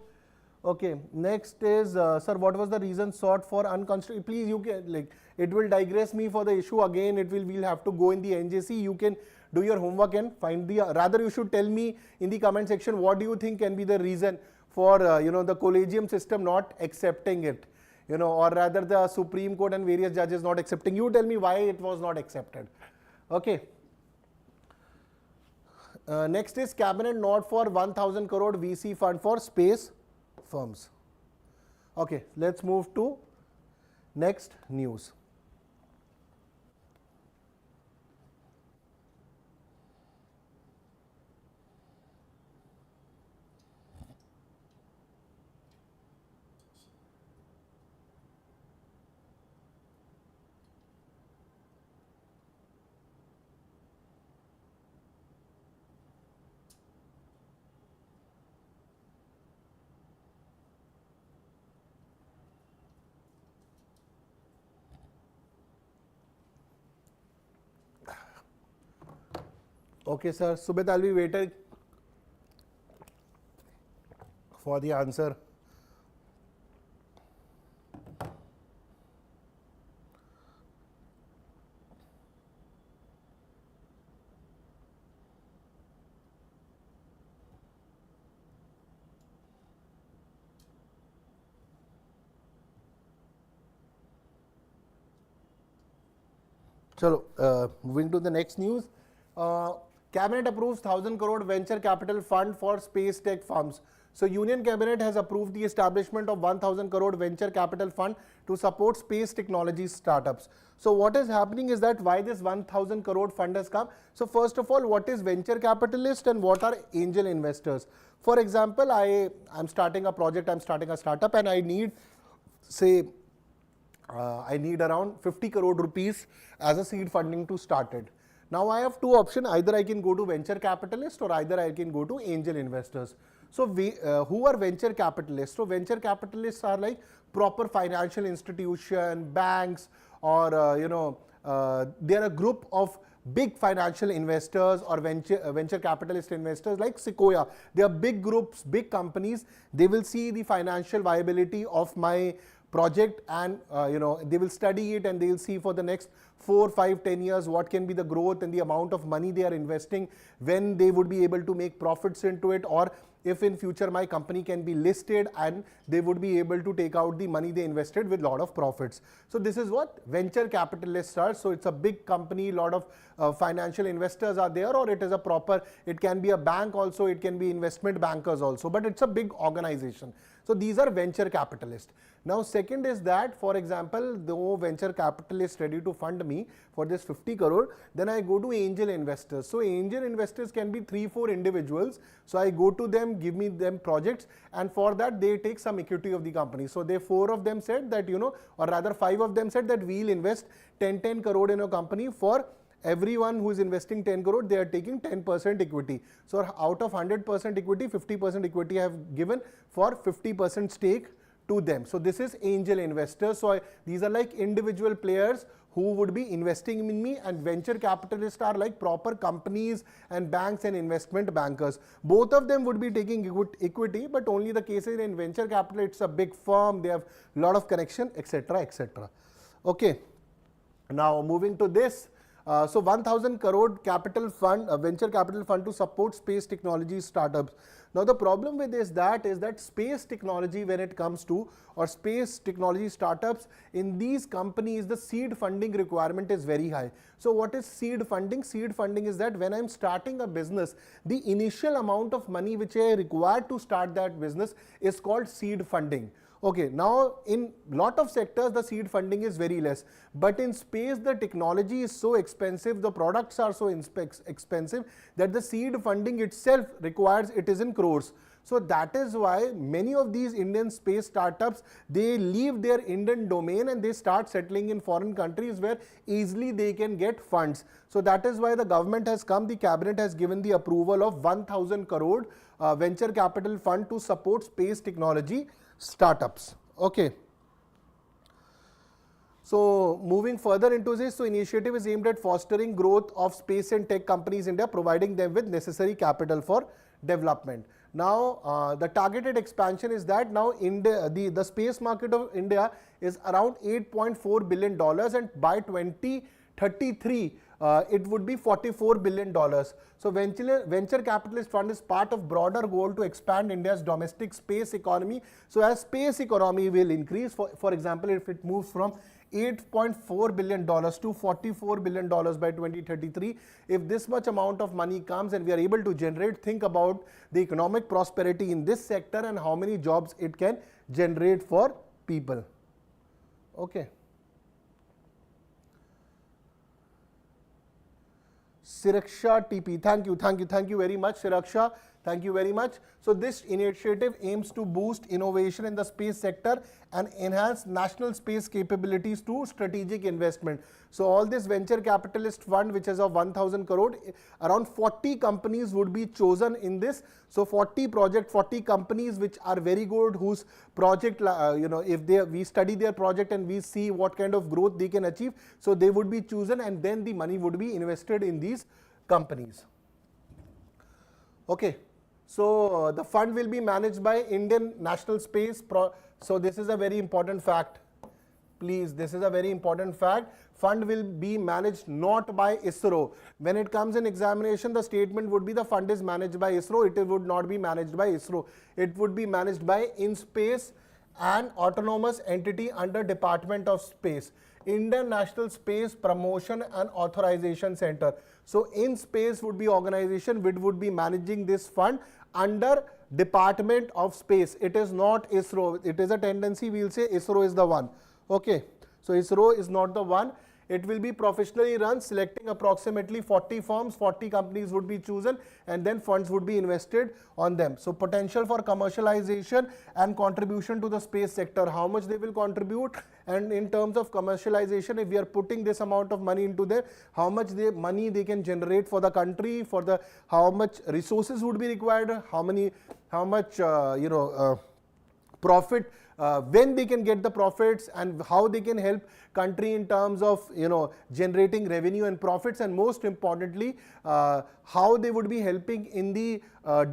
Okay, next is, sir, what was the reason sought for unconstitutional? Please, you can, like, it will digress me for the issue again. We'll have to go in the NJC. You can do your homework and find the, rather you should tell me in the comment section what do you think can be the reason for, the collegium system not accepting it, or rather the Supreme Court and various judges not accepting. You tell me why it was not accepted. Okay. Next is cabinet nod for 1000 crore VC fund for space firms. Okay, let's move to next news. Okay, sir. Subit, I'll be waiting for the answer. Chalo, moving to the next news. Cabinet approves 1000 crore venture capital fund for space tech firms. So Union Cabinet has approved the establishment of 1000 crore venture capital fund to support space technology startups. So what is happening is that why this 1000 crore fund has come. So first of all, what is venture capitalist and what are angel investors? For example, I'm starting a project, I'm starting a startup, and I need, say, I need around 50 crore rupees as a seed funding to start it. Now I have two options, either I can go to venture capitalist or either I can go to angel investors. So who are venture capitalists? So venture capitalists are like proper financial institution, banks, or they're a group of big financial investors or venture capitalist investors like Sequoia. They are big groups, big companies. They will see the financial viability of my project and they will study it and they will see for the next 4, 5, 10 years what can be the growth and the amount of money they are investing, when they would be able to make profits into it, or if in future my company can be listed and they would be able to take out the money they invested with a lot of profits. So this is what venture capitalists are. So it's a big company, a lot of financial investors are there, or it is a proper, it can be a bank also, it can be investment bankers also, but it's a big organization. So these are venture capitalists. Now second is that, for example, though venture capitalist ready to fund me for this 50 crore, then I go to angel investors. So angel investors can be 3, 4 individuals. So I go to them, give me them projects, and for that they take some equity of the company. So they 4 of them said that, or rather 5 of them said that we'll invest 10 crore in a company. For everyone who is investing 10 crore, they are taking 10% equity. So out of 100% equity, 50% equity I have given for 50% stake to them. So this is angel investors. So these are like individual players who would be investing in me, and venture capitalists are like proper companies and banks and investment bankers. Both of them would be taking equity, but only the cases in venture capital, it's a big firm, they have a lot of connection, etc., etc. Okay. Now moving to this. So 1000 crore capital fund, venture capital fund to support space technology startups. Now the problem with this is that space technology, when it comes to, or space technology startups, in these companies the seed funding requirement is very high. So what is seed funding? Seed funding is that when I'm starting a business, the initial amount of money which I require to start that business is called seed funding. Okay, now in lot of sectors the seed funding is very less, but in space the technology is so expensive, the products are so expensive that the seed funding itself requires, it is in crores. So that is why many of these Indian space startups, they leave their Indian domain and they start settling in foreign countries where easily they can get funds. So that is why the government has come, the cabinet has given the approval of 1000 crore venture capital fund to support space technology startups. Okay. So moving further into this, so initiative is aimed at fostering growth of space and tech companies in India, providing them with necessary capital for development. Now the targeted expansion is that now India, the space market of India is around $8.4 billion, and by 2033 it would be $44 billion. So venture capitalist fund is part of broader goal to expand India's domestic space economy. So as space economy will increase, for example, if it moves from $8.4 billion to $44 billion by 2033, if this much amount of money comes and we are able to generate, think about the economic prosperity in this sector and how many jobs it can generate for people. Okay. Siraksha TP, thank you very much, Siraksha, thank you very much. So this initiative aims to boost innovation in the space sector and enhance national space capabilities through strategic investment. So all this venture capitalist fund, which is of 1,000 crore, around 40 companies would be chosen in this. So 40 companies which are very good, whose project, if we study their project and we see what kind of growth they can achieve, so they would be chosen, and then the money would be invested in these companies. Okay. So the fund will be managed by Indian National Space. So this is a very important fact. Please, this is a very important fact. Fund will be managed not by ISRO. When it comes in examination, the statement would be the fund is managed by ISRO. It would not be managed by ISRO. It would be managed by InSpace, an autonomous entity under Department of Space. Indian National Space Promotion and Authorization Center. So InSpace would be organization which would be managing this fund under Department of Space. It is not ISRO. It is a tendency, we will say ISRO is the one. Okay. So ISRO is not the one. It will be professionally run, selecting approximately 40 firms, 40 companies would be chosen, and then funds would be invested on them. So potential for commercialization and contribution to the space sector, how much they will contribute, and in terms of commercialization, if we are putting this amount of money into there, how much money they can generate for the country, how much resources would be required, how much profit, when they can get the profits, and how they can help country in terms of generating revenue and profits, and most importantly how they would be helping in the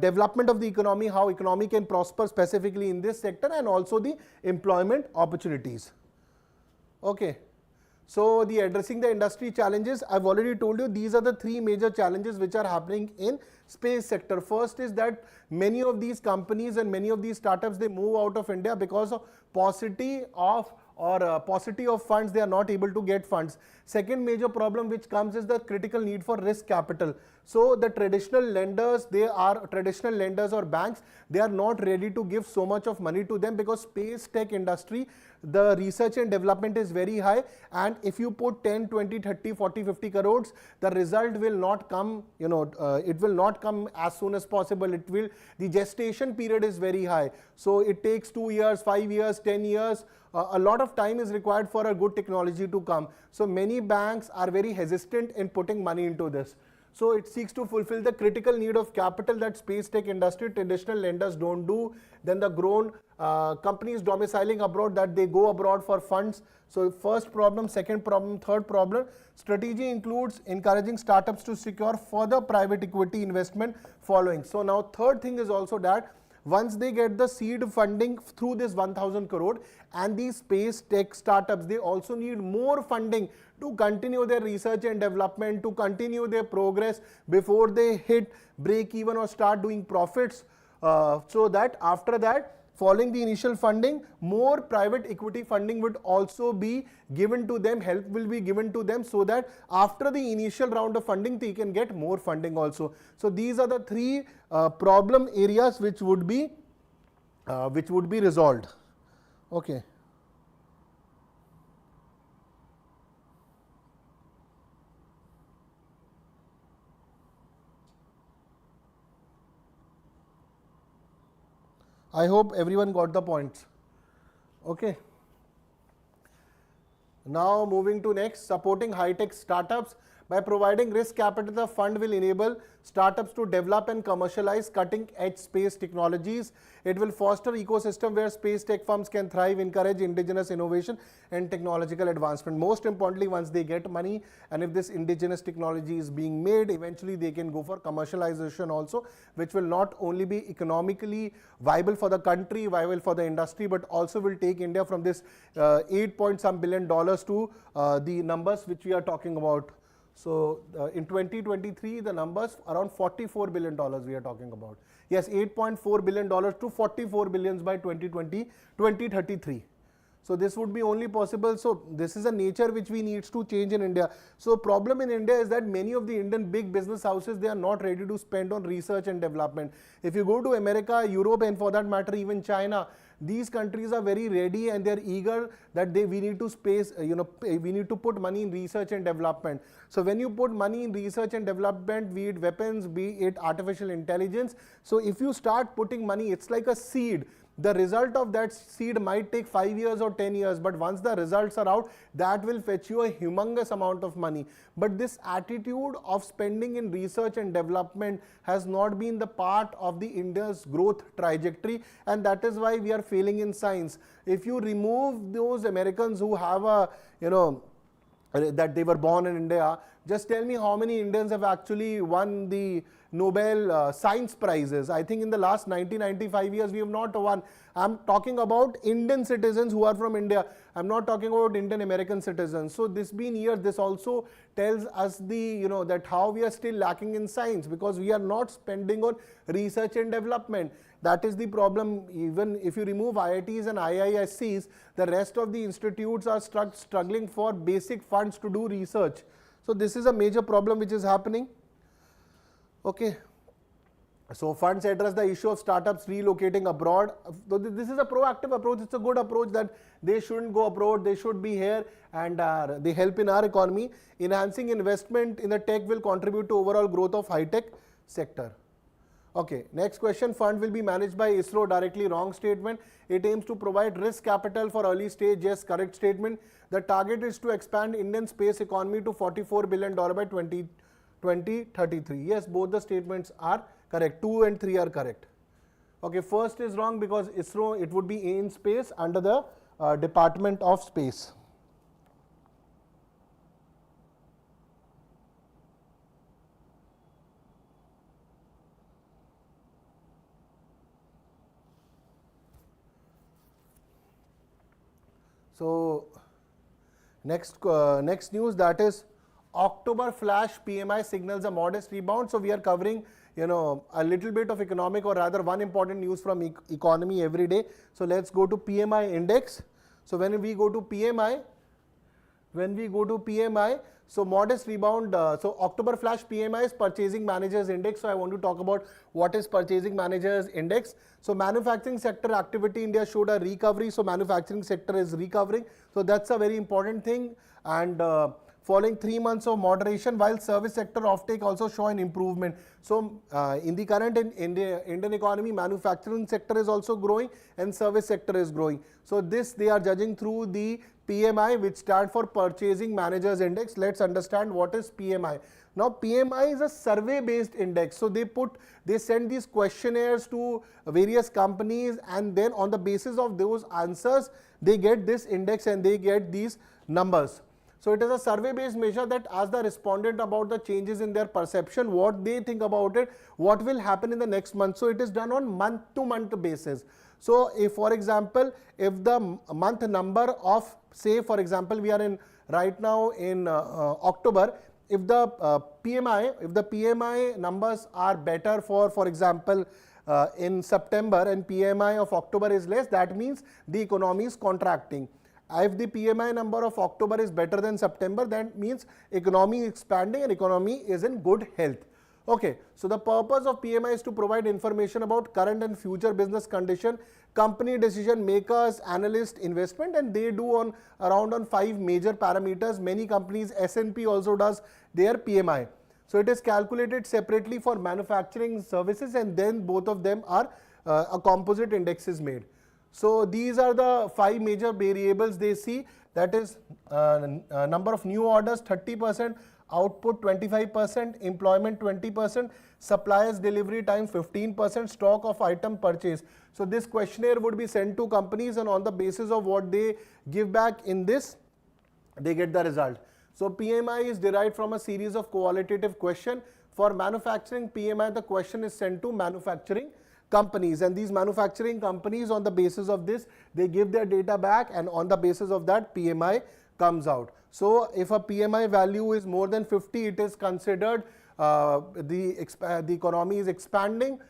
development of the economy, how economy can prosper specifically in this sector, and also the employment opportunities. Okay. So the addressing the industry challenges, I've already told you these are the three major challenges which are happening in space sector. First is that many of these companies and many of these startups, they move out of India because of paucity of funds. They are not able to get funds. Second major problem which comes is the critical need for risk capital. So the traditional lenders or banks, they are not ready to give so much of money to them, because space tech industry, the research and development is very high, and if you put 10, 20, 30, 40, 50 crores, the result will not come, it will not come as soon as possible. The gestation period is very high. So it takes 2 years, 5 years, 10 years. A lot of time is required for a good technology to come. So many banks are very hesitant in putting money into this. So it seeks to fulfill the critical need of capital that space tech industry traditional lenders don't do. Then the grown companies domiciling abroad, that they go abroad for funds. So first problem, second problem, third problem. Strategy includes encouraging startups to secure further private equity investment following. So now third thing is also that once they get the seed funding through this 1,000 crore, and these space tech startups, they also need more funding to continue their research and development, to continue their progress before they hit break even or start doing profits. So that after that, following the initial funding, more private equity funding would also be given to them, help will be given to them, so that after the initial round of funding, they can get more funding also. So these are the three problem areas which would be resolved. Okay. I hope everyone got the points. Okay. Now moving to next, supporting high-tech startups. By providing risk capital, the fund will enable startups to develop and commercialize cutting-edge space technologies. It will foster ecosystem where space tech firms can thrive, encourage indigenous innovation and technological advancement. Most importantly, once they get money, and if this indigenous technology is being made, eventually they can go for commercialization also, which will not only be economically viable for the country, viable for the industry, but also will take India from this 8 point some billion dollars to the numbers which we are talking about. So in 2023, the numbers around $44 billion we are talking about. Yes, $8.4 billion to $44 billion by 2033. So this would be only possible. So this is a nature which we need to change in India. So problem in India is that many of the Indian big business houses, they are not ready to spend on research and development. If you go to America, Europe, and for that matter even China, these countries are very ready and they are eager that we need to we need to put money in research and development. So when you put money in research and development, be it weapons, be it artificial intelligence, so if you start putting money, it's like a seed. The result of that seed might take 5 years or 10 years, but once the results are out, that will fetch you a humongous amount of money. But this attitude of spending in research and development has not been the part of the India's growth trajectory, and that is why we are failing in science. If you remove those Americans who have a, that they were born in India, just tell me how many Indians have actually won the Nobel Science Prizes. I think in the last 95 years we have not won. I'm talking about Indian citizens who are from India. I'm not talking about Indian American citizens. So this being years, this also tells us that how we are still lacking in science, because we are not spending on research and development. That is the problem. Even if you remove IITs and IISCs, the rest of the institutes are struggling for basic funds to do research. So this is a major problem which is happening. Okay, so funds address the issue of startups relocating abroad. This is a proactive approach. It's a good approach that they shouldn't go abroad, they should be here, and they help in our economy. Enhancing investment in the tech will contribute to overall growth of high-tech sector. Okay, next question. Fund will be managed by ISRO. Directly wrong statement. It aims to provide risk capital for early stage. Yes, correct statement. The target is to expand Indian space economy to $44 billion by 2033. Yes, both the statements are correct. 2 and 3 are correct. Okay, first is wrong because ISRO, it would be in space under the Department of Space. So next news, that is October flash PMI signals a modest rebound. So we are covering a little bit of economic, or rather one important news from economy every day. So let's go to PMI index. So when we go to PMI, so modest rebound. So October flash PMI is purchasing managers index. So I want to talk about what is purchasing managers index. So manufacturing sector activity India showed a recovery. So manufacturing sector is recovering. So that's a very important thing. And following 3 months of moderation, while service sector offtake also show an improvement. So in the current Indian economy, manufacturing sector is also growing and service sector is growing. So this they are judging through the PMI, which stand for Purchasing Managers Index. Let's understand what is PMI. Now PMI is a survey based index. So they send these questionnaires to various companies, and then on the basis of those answers, they get this index and they get these numbers. So it is a survey based measure that asks the respondent about the changes in their perception, what they think about it, what will happen in the next month. So it is done on month to month basis. So if, for example, if the month number of, say for example, we are in right now in October, if the PMI numbers are better for example in September, and PMI of October is less, that means the economy is contracting. If the PMI number of October is better than September, that means economy is expanding and economy is in good health. Okay, so the purpose of PMI is to provide information about current and future business condition, company decision makers, analyst, investment, and they do around 5 major parameters. Many companies, S&P also does their PMI. So it is calculated separately for manufacturing services, and then both of them are a composite index is made. So these are the 5 major variables they see, that is number of new orders 30%, output 25%, employment 20%, suppliers delivery time 15%, stock of item purchase. So this questionnaire would be sent to companies, and on the basis of what they give back in this, they get the result. So PMI is derived from a series of qualitative questions. For manufacturing PMI, the question is sent to manufacturing companies, and these manufacturing companies, on the basis of this, they give their data back, and on the basis of that PMI comes out. So if a PMI value is more than 50, it is considered the economy is expanding.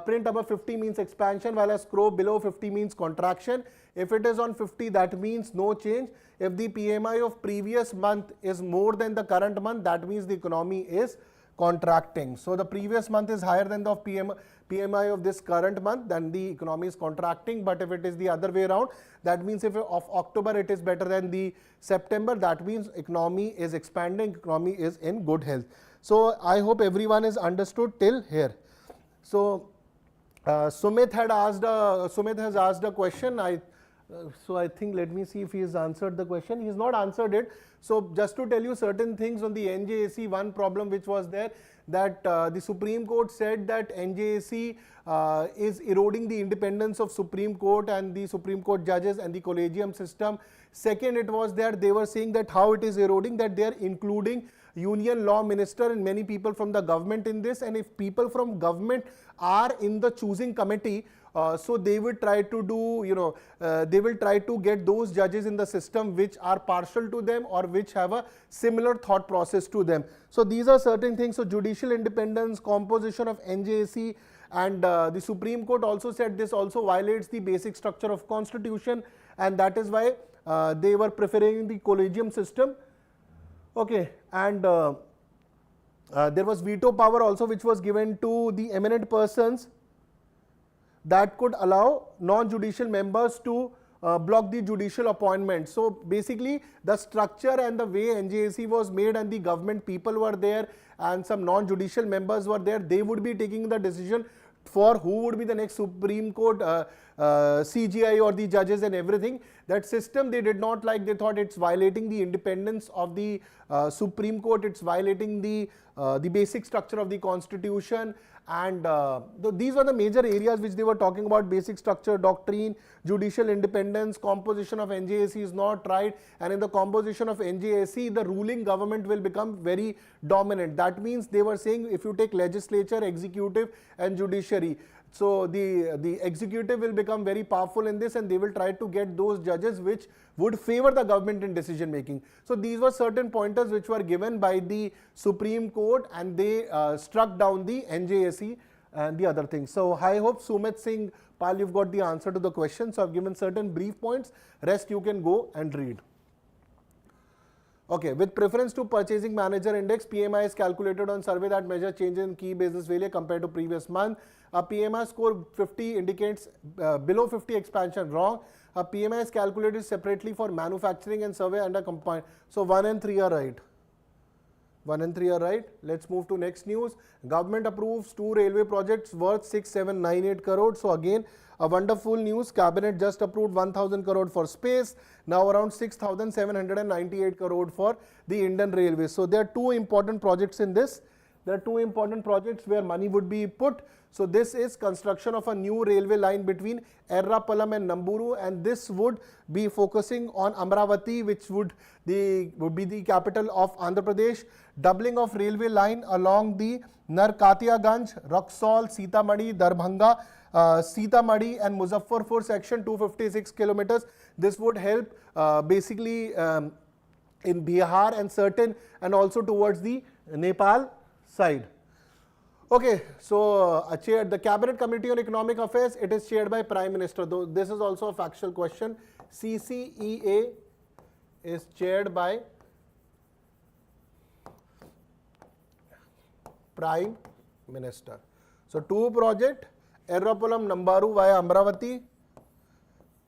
Print above 50 means expansion, while a scroll below 50 means contraction. If it is on 50, that means no change. If the PMI of previous month is more than the current month, that means the economy is contracting. So the previous month is higher than the PMI of this current month, then the economy is contracting. But if it is the other way around, that means if of October it is better than the September, that means economy is expanding, economy is in good health. So I hope everyone is understood till here. So Sumit has asked a question. So I think, let me see if he has answered the question. He has not answered it. So just to tell you certain things on the NJAC, one problem which was there, that the Supreme Court said that NJAC is eroding the independence of Supreme Court and the Supreme Court judges and the collegium system. Second, it was that they were saying that how it is eroding, that they are including union law minister and many people from the government in this, and if people from government are in the choosing committee, so they will try to do, they will try to get those judges in the system which are partial to them or which have a similar thought process to them. So these are certain things. So judicial independence, composition of NJAC, and the Supreme Court also said this also violates the basic structure of constitution, and that is why they were preferring the collegium system. Okay, and there was veto power also which was given to the eminent persons that could allow non-judicial members to block the judicial appointment. So basically the structure and the way NJAC was made, and the government people were there and some non-judicial members were there, they would be taking the decision for who would be the next Supreme Court CGI or the judges and everything. That system they did not like. They thought it's violating the independence of the Supreme Court, it's violating the basic structure of the constitution, and these were the major areas which they were talking about: basic structure, doctrine, judicial independence, composition of NJAC is not right, and in the composition of NJAC the ruling government will become very dominant. That means they were saying if you take legislature, executive and judiciary, so the executive will become very powerful in this, and they will try to get those judges which would favor the government in decision making. So these were certain pointers which were given by the Supreme Court, and they struck down the NJAC and the other things. So I hope Sumit Singh Pal, you've got the answer to the question. So I've given certain brief points, rest you can go and read. Okay, with preference to purchasing manager index, PMI is calculated on survey that measure change in key business value compared to previous month. A PMI score 50 indicates below 50 expansion, wrong. A PMI is calculated separately for manufacturing and survey under combined. So 1 and 3 are right. 1 and 3 are right. Let's move to next news. Government approves 2 railway projects worth 6798 crore. So again, a wonderful news. Cabinet just approved 1000 crore for space. Now around 6798 crore for the Indian Railways. So there are 2 important projects in this. There are 2 important projects where money would be put. So this is construction of a new railway line between Errapalam and Namburu, and this would be focusing on Amravati, which would be the capital of Andhra Pradesh. Doubling of railway line along the Narkatiyaganj, Raxaul, Sitamarhi, Darbhanga, Sitamarhi and Muzaffarpur section, 256 kilometers. This would help basically in Bihar and certain, and also towards the Nepal side. Okay, so the Cabinet Committee on Economic Affairs, it is chaired by Prime Minister. Though this is also a factual question. CCEA is chaired by Prime Minister. So 2 project, Errapalam Nambaru via Amravati.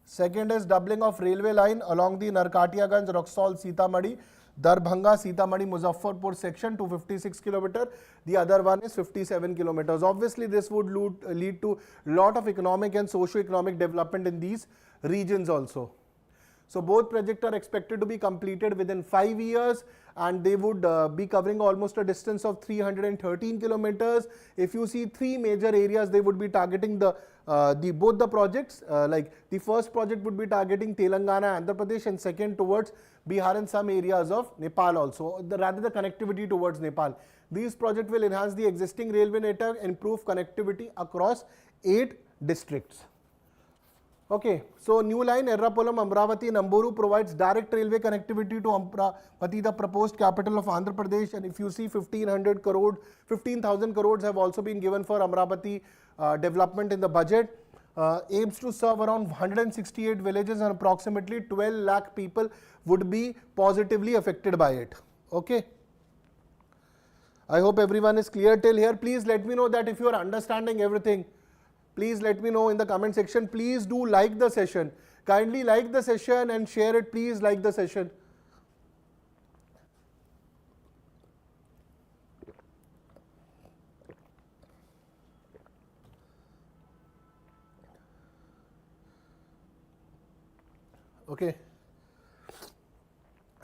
Second is doubling of railway line along the Narkatiyaganj, Raxaul, Sitamarhi, Darbhanga, Sitamarhi, Muzaffarpur section, 256 kilometers. The other one is 57 kilometers. Obviously, this would lead to lot of economic and socio-economic development in these regions also. So both projects are expected to be completed within 5 years, and they would be covering almost a distance of 313 kilometers. If you see 3 major areas, they would be targeting both the projects. Like the first project would be targeting Telangana, Andhra Pradesh, and second towards Bihar and some areas of Nepal also, rather the connectivity towards Nepal. These projects will enhance the existing railway network and improve connectivity across 8 districts. Okay, so new line Errapulam, Amravati, Namburu provides direct railway connectivity to Amravati, the proposed capital of Andhra Pradesh. And if you see 15,000 crores have also been given for Amravati development in the budget. Aims to serve around 168 villages, and approximately 12 lakh people would be positively affected by it. Okay. I hope everyone is clear till here. Please let me know that if you are understanding everything. Please let me know in the comment section. Please do like the session. Kindly like the session and share it. Please like the session. Okay.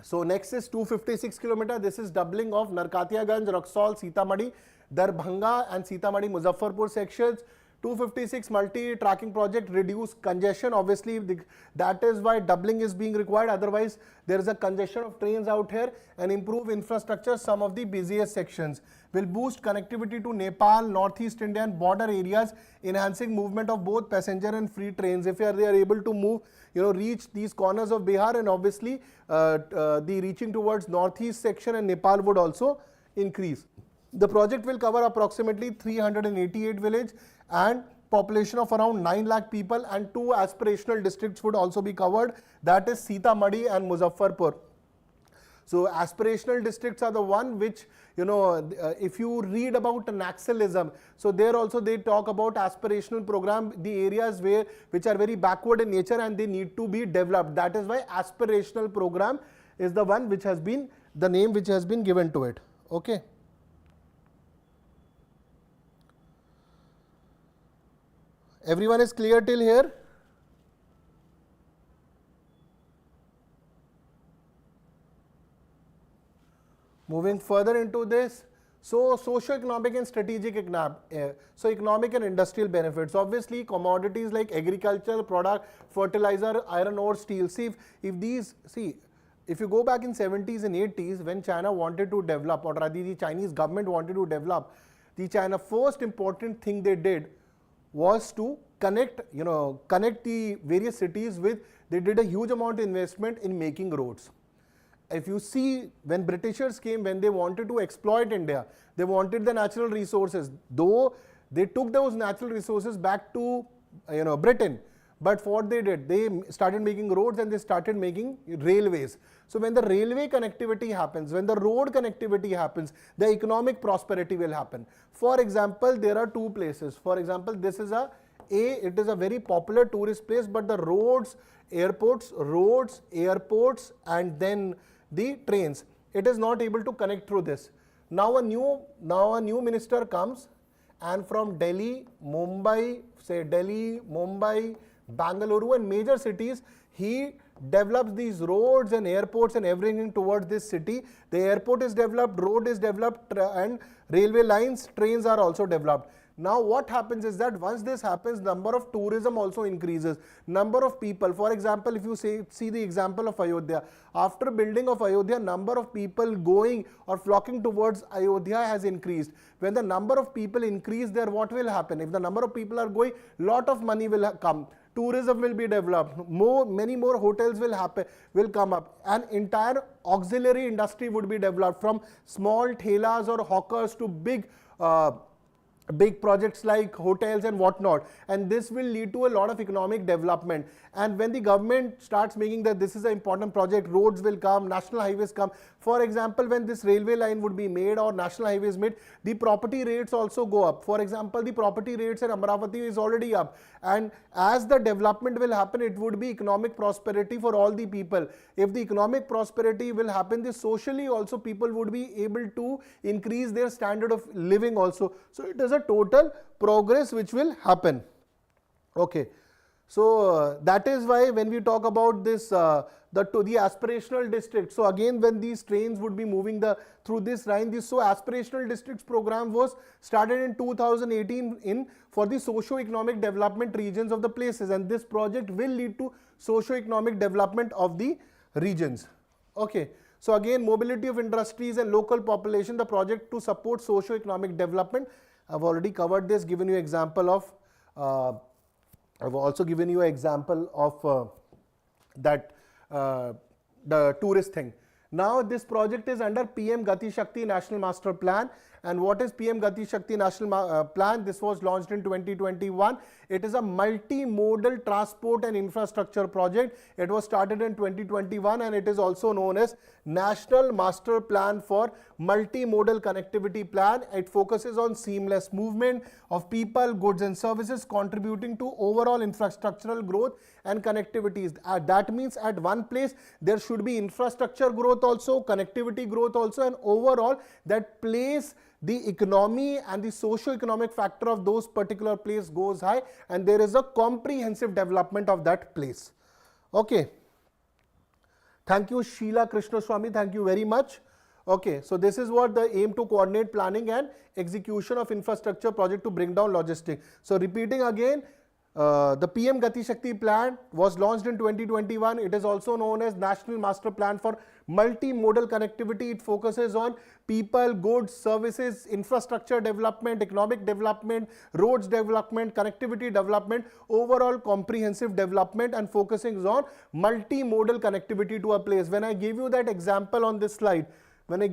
So next is 256 km. This is doubling of Narkatiyaganj, Raxaul, Sitamarhi, Darbhanga and Sitamarhi Muzaffarpur sections. 256 multi-tracking project reduce congestion. Obviously, that is why doubling is being required. Otherwise, there is a congestion of trains out here, and improve infrastructure. Some of the busiest sections will boost connectivity to Nepal, Northeast India and border areas, enhancing movement of both passenger and free trains. If they are able to move, reach these corners of Bihar, and obviously the reaching towards Northeast section and Nepal would also increase. The project will cover approximately 388 villages and population of around 9 lakh people, and 2 aspirational districts would also be covered, that is Sitamarhi and Muzaffarpur. So aspirational districts are the one which, if you read about Naxalism, so there also they talk about aspirational program, the areas which are very backward in nature and they need to be developed. That is why aspirational program is the one which has been, the name which has been given to it. Okay. Everyone is clear till here? Moving further into this, so socio-economic and strategic so economic and industrial benefits. Obviously, commodities like agricultural product, fertilizer, iron ore, steel. See, if you go back in 70s and 80s, when China wanted to develop, or rather the Chinese government wanted to develop, the China first important thing they did was to connect the various cities with, they did a huge amount of investment in making roads. If you see, when Britishers came, when they wanted to exploit India, they wanted the natural resources, though they took those natural resources back to Britain. But what they did, they started making roads and they started making railways. So when the railway connectivity happens, when the road connectivity happens, the economic prosperity will happen. For example, there are 2 places. For example, this is it is a very popular tourist place, but the roads, airports, and then the trains, it is not able to connect through this. Now a new minister comes, and from Delhi, Mumbai, Bangalore and major cities, he develops these roads and airports and everything towards this city. The airport is developed, road is developed, and railway lines, trains are also developed. Now what happens is that once this happens, number of tourism also increases, number of people. For example, if you see the example of Ayodhya, after building of Ayodhya, number of people going or flocking towards Ayodhya has increased. When the number of people increase there, what will happen? If the number of people are going, lot of money will come. Tourism will be developed, many more hotels will come up, an entire auxiliary industry would be developed, from small thelas or hawkers to big projects like hotels and whatnot, and this will lead to a lot of economic development. And when the government starts making that this is an important project, roads will come, national highways come. For example, when this railway line would be made or national highways made, the property rates also go up. For example, the property rates in Amravati is already up, and as the development will happen, it would be economic prosperity for all the people. If the economic prosperity will happen, this socially also people would be able to increase their standard of living also. So it is a total progress which will happen. Okay. So that is why when we talk about this, the aspirational district. So again, when these trains would be moving through this line, this aspirational districts program was started in 2018 for the socio-economic development regions of the places, and this project will lead to socio-economic development of the regions. Okay. So again, mobility of industries and local population, the project to support socio-economic development. I've already covered this, given you example of. I've also given you an example of the tourist thing. Now this project is under PM Gati Shakti National Master Plan. And what is PM Gati Shakti National Plan? This was launched in 2021. It is a multimodal transport and infrastructure project. It was started in 2021 and it is also known as National Master Plan for Multimodal Connectivity Plan. It focuses on seamless movement of people, goods and services, contributing to overall infrastructural growth and connectivities. That means at one place there should be infrastructure growth also, connectivity growth also, and overall that place, the economy and the socio-economic factor of those particular place goes high, and there is a comprehensive development of that place. Okay. Thank you, Sheila Krishnaswamy. Thank you very much. Okay, so this is what the aim to coordinate planning and execution of infrastructure project to bring down logistics. So repeating again, the PM Gati Shakti plan was launched in 2021. It is also known as National Master Plan for Multimodal Connectivity. It focuses on people, goods, services, infrastructure development, economic development, roads development, connectivity development, overall comprehensive development, and focusing on multimodal connectivity to a place. When I gave you that example on this slide, railway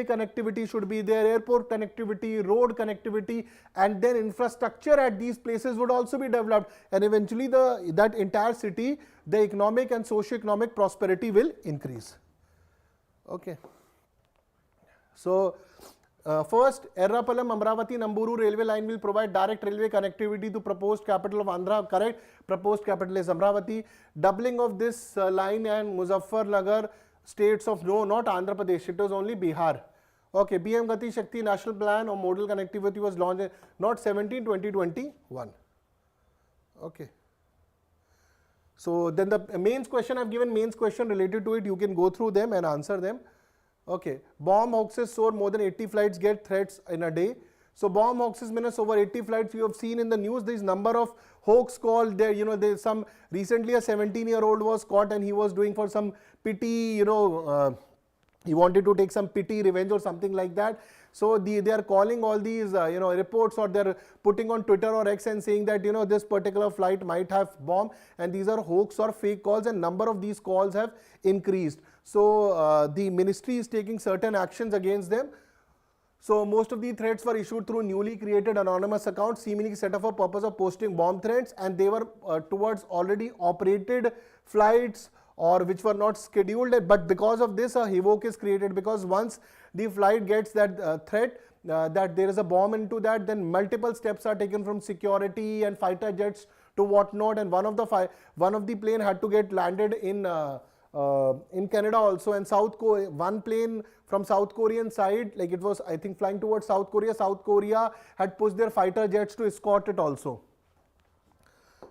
connectivity should be there, airport connectivity, road connectivity, and then infrastructure at these places would also be developed, and eventually that entire city, the economic and socio-economic prosperity will increase. Okay. So first, Errapalam Amravati Namburu railway line will provide direct railway connectivity to proposed capital of Andhra. Correct. Proposed capital is Amravati. Doubling of this line and Muzaffarnagar states of not Andhra Pradesh, it was only Bihar. Okay, PM Gati Shakti National Plan or Modal Connectivity was launched in not 17, 2021. Okay. So then the mains question, I've given mains question related to it, you can go through them and answer them. Okay, bomb hoaxes soar, more than 80 flights get threats in a day. So bomb hoaxes means over 80 flights. You have seen in the news this number of hoax called there. There's some recently a 17-year-old was caught and he was doing for some pity. He wanted to take some pity, revenge or something like that. So they are calling all these reports, or they're putting on Twitter or X and saying that this particular flight might have bomb, and these are hoax or fake calls, and number of these calls have increased. So the ministry is taking certain actions against them. So most of the threats were issued through newly created anonymous accounts seemingly set up for purpose of posting bomb threats, and they were towards already operated flights or which were not scheduled. But because of this, a havoc is created, because once the flight gets that threat that there is a bomb into that, then multiple steps are taken from security and fighter jets to whatnot, and one of the plane had to get landed in Canada also, and one plane from South Korean side, like it was I think flying towards South Korea had pushed their fighter jets to escort it also,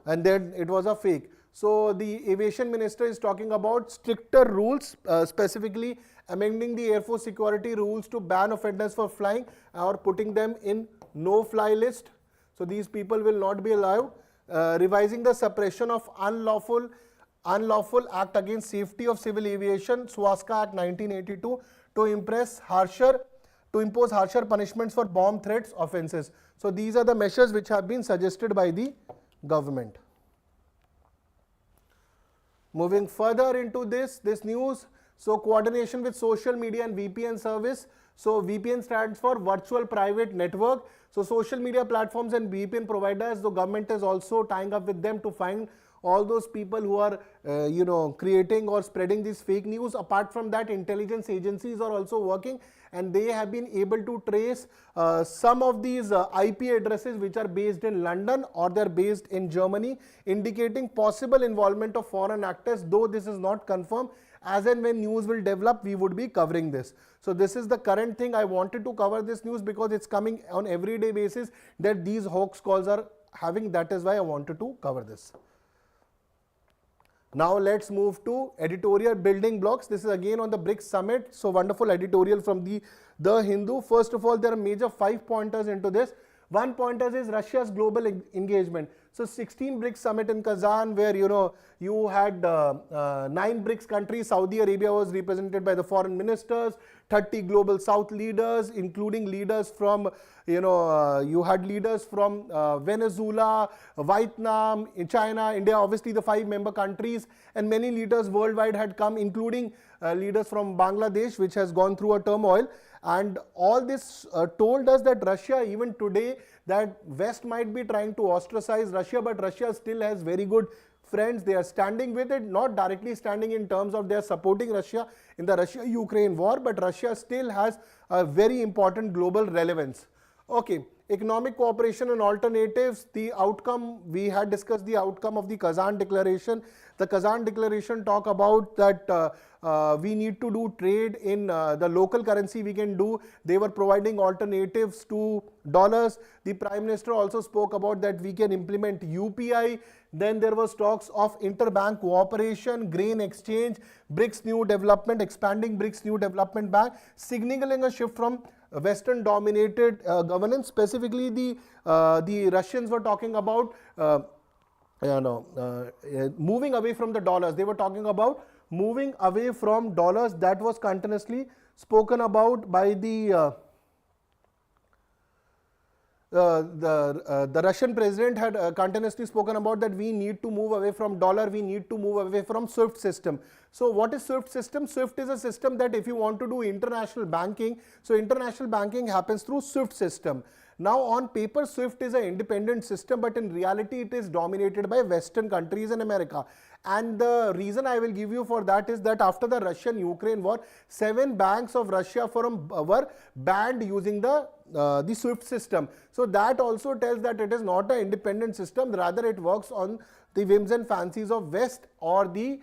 and then it was a fake. So the aviation minister is talking about stricter rules, specifically amending the Air Force security rules to ban offenders for flying or putting them in no-fly list. So these people will not be allowed. Revising the suppression of unlawful act against safety of civil aviation, Swaska Act 1982, to impose harsher punishments for bomb threats offences. So these are the measures which have been suggested by the government. Moving further into this news, so coordination with social media and VPN service. So VPN stands for Virtual Private Network. So social media platforms and VPN providers, the government is also tying up with them to find all those people who are creating or spreading this fake news. Apart from that, intelligence agencies are also working, and they have been able to trace some of these IP addresses which are based in London or they're based in Germany, indicating possible involvement of foreign actors, though this is not confirmed. As and when news will develop, we would be covering this. So this is the current thing. I wanted to cover this news because it's coming on everyday basis that these hoax calls are having. That is why I wanted to cover this. Now let's move to editorial building blocks. This is again on the BRICS summit. So wonderful editorial from the Hindu. First of all, there are major 5 pointers into this. One pointer is Russia's global engagement. So 16 BRICS summit in Kazan, where you had 9 BRICS countries. Saudi Arabia was represented by the foreign ministers, 30 global South leaders, including leaders from you had leaders from Venezuela, Vietnam, China, India, obviously the 5 member countries, and many leaders worldwide had come, including leaders from Bangladesh, which has gone through a turmoil. And all this told us that Russia, even today, that West might be trying to ostracize Russia, but Russia still has very good friends. They are standing with it, not directly standing in terms of they are supporting Russia in the Russia-Ukraine war, but Russia still has a very important global relevance. Okay, economic cooperation and alternatives. The outcome, we had discussed the outcome of the Kazan Declaration. The Kazan Declaration talk about that we need to do trade in the local currency we can do. They were providing alternatives to dollars. The Prime Minister also spoke about that we can implement UPI. Then there was talks of interbank cooperation, grain exchange, BRICS new development, expanding BRICS new development bank, signaling a shift from Western dominated governance. Specifically the Russians were talking about moving away from the dollars. They were talking about moving away from dollars. That was continuously spoken about by the Russian president had continuously spoken about that we need to move away from dollar, we need to move away from SWIFT system. So what is SWIFT system? SWIFT is a system that if you want to do international banking, so international banking happens through SWIFT system. Now on paper SWIFT is an independent system, but in reality it is dominated by Western countries and America. And the reason I will give you for that is that after the Russian-Ukraine war, 7 banks of Russia were banned using the SWIFT system. So that also tells that it is not an independent system, rather it works on the whims and fancies of West or the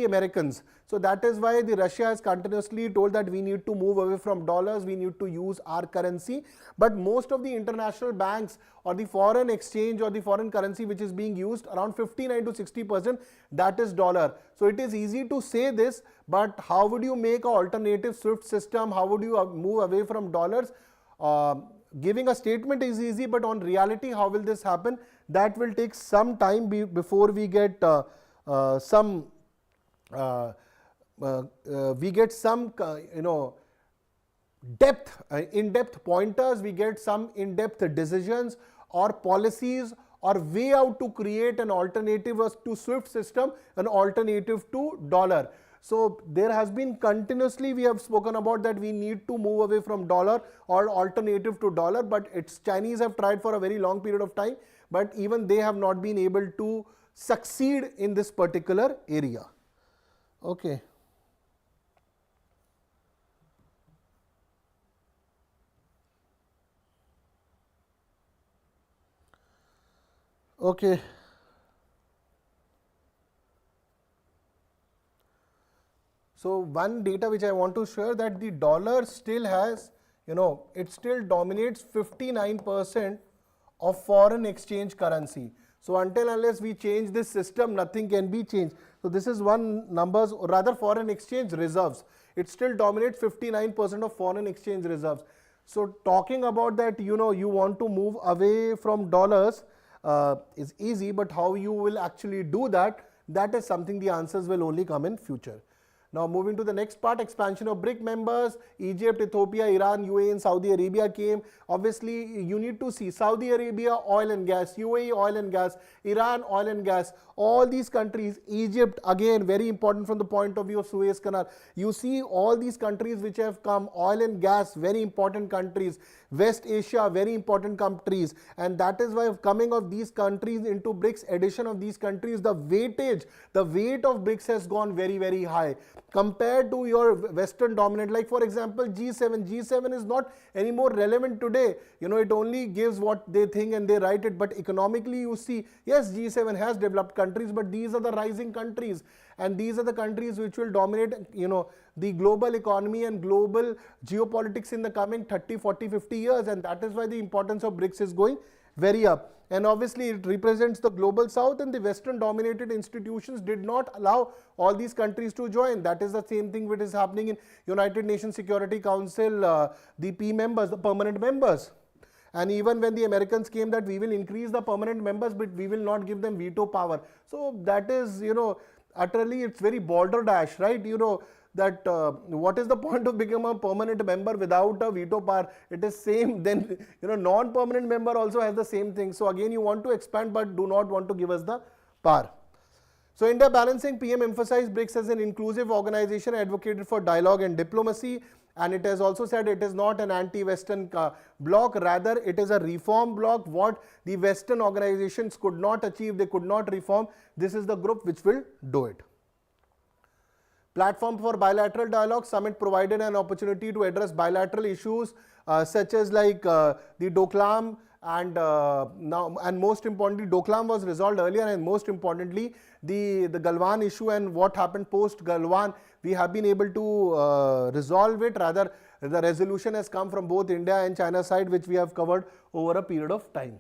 Americans. So that is why the Russia has continuously told that we need to move away from dollars, we need to use our currency. But most of the international banks or the foreign exchange or the foreign currency which is being used, around 59 to 60%, that is dollar. So it is easy to say this, but how would you make an alternative SWIFT system? How would you move away from dollars? Giving a statement is easy, but on reality, how will this happen? That will take some time before we get some in-depth pointers, we get some in-depth decisions or policies or way out to create an alternative to SWIFT system, an alternative to dollar. So there has been continuously, we have spoken about that we need to move away from dollar or alternative to dollar, but Chinese have tried for a very long period of time, but even they have not been able to succeed in this particular area. Okay. Okay. So one data which I want to share, that the dollar still has, it still dominates 59% of foreign exchange currency. So until unless we change this system, nothing can be changed. So this is one numbers, or rather foreign exchange reserves. It still dominates 59% of foreign exchange reserves. So talking about that, you want to move away from dollars is easy, but how you will actually do that, that is something the answers will only come in future. Now moving to the next part, expansion of BRIC members, Egypt, Ethiopia, Iran, UAE and Saudi Arabia came. Obviously you need to see Saudi Arabia, oil and gas, UAE, oil and gas, Iran, oil and gas, all these countries, Egypt again very important from the point of view of Suez Canal. You see all these countries which have come, oil and gas, very important countries, West Asia, very important countries, and that is why coming of these countries into BRICS, addition of these countries, the weight of BRICS has gone very, very high compared to your Western dominant. Like for example, G7 is not any more relevant today. It only gives what they think and they write it, but economically you see, yes, G7 has developed countries, but these are the rising countries, and these are the countries which will dominate, the global economy and global geopolitics in the coming 30, 40, 50 years, and that is why the importance of BRICS is going very up. And obviously it represents the global south, and the Western dominated institutions did not allow all these countries to join. That is the same thing which is happening in United Nations Security Council, the P members, the permanent members. And even when the Americans came that we will increase the permanent members, but we will not give them veto power. So that is, utterly, it's very balderdash, right? That what is the point of becoming a permanent member without a veto power? It is same. Then non-permanent member also has the same thing. So again, you want to expand but do not want to give us the power. So India balancing, PM emphasized BRICS as an inclusive organization, advocated for dialogue and diplomacy, and it has also said it is not an anti-Western bloc, rather it is a reform bloc. What the Western organizations could not achieve, they could not reform, this is the group which will do it. Platform for bilateral dialogue, summit provided an opportunity to address bilateral issues such as like the Doklam, and now, and most importantly, Doklam was resolved earlier, and most importantly the Galwan issue and what happened post Galwan, we have been able to resolve it. Rather, the resolution has come from both India and China side, which we have covered over a period of time.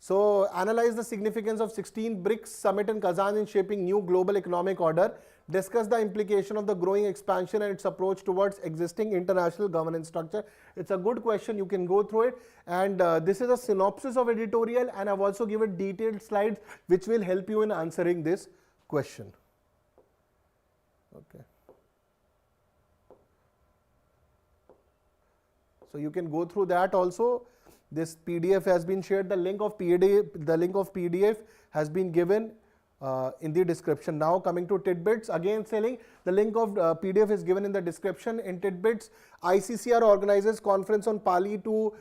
So, analyze the significance of 16th BRICS summit in Kazan in shaping new global economic order. Discuss the implication of the growing expansion and its approach towards existing international governance structure. It's a good question. You can go through it. And this is a synopsis of editorial, and I've also given detailed slides which will help you in answering this question. Okay. So you can go through that also. This PDF has been shared. The link of PDF has been given in the description. Now coming to Tidbits, again saying the link of PDF is given in the description. In Tidbits, ICCR organizes conference on Pali to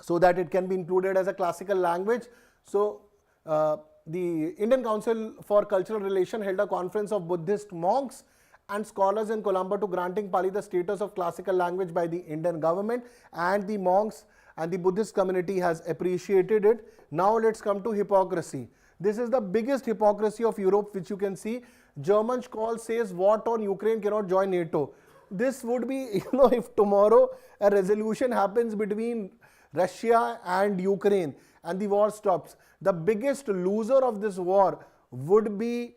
so that it can be included as a classical language. So the Indian Council for Cultural Relation held a conference of Buddhist monks and scholars in Colombo to granting Pali the status of classical language by the Indian government, and the monks and the Buddhist community has appreciated it. Now let's come to hypocrisy. This is the biggest hypocrisy of Europe, which you can see. German call says what on Ukraine cannot join NATO. This would be, if tomorrow a resolution happens between Russia and Ukraine and the war stops, the biggest loser of this war would be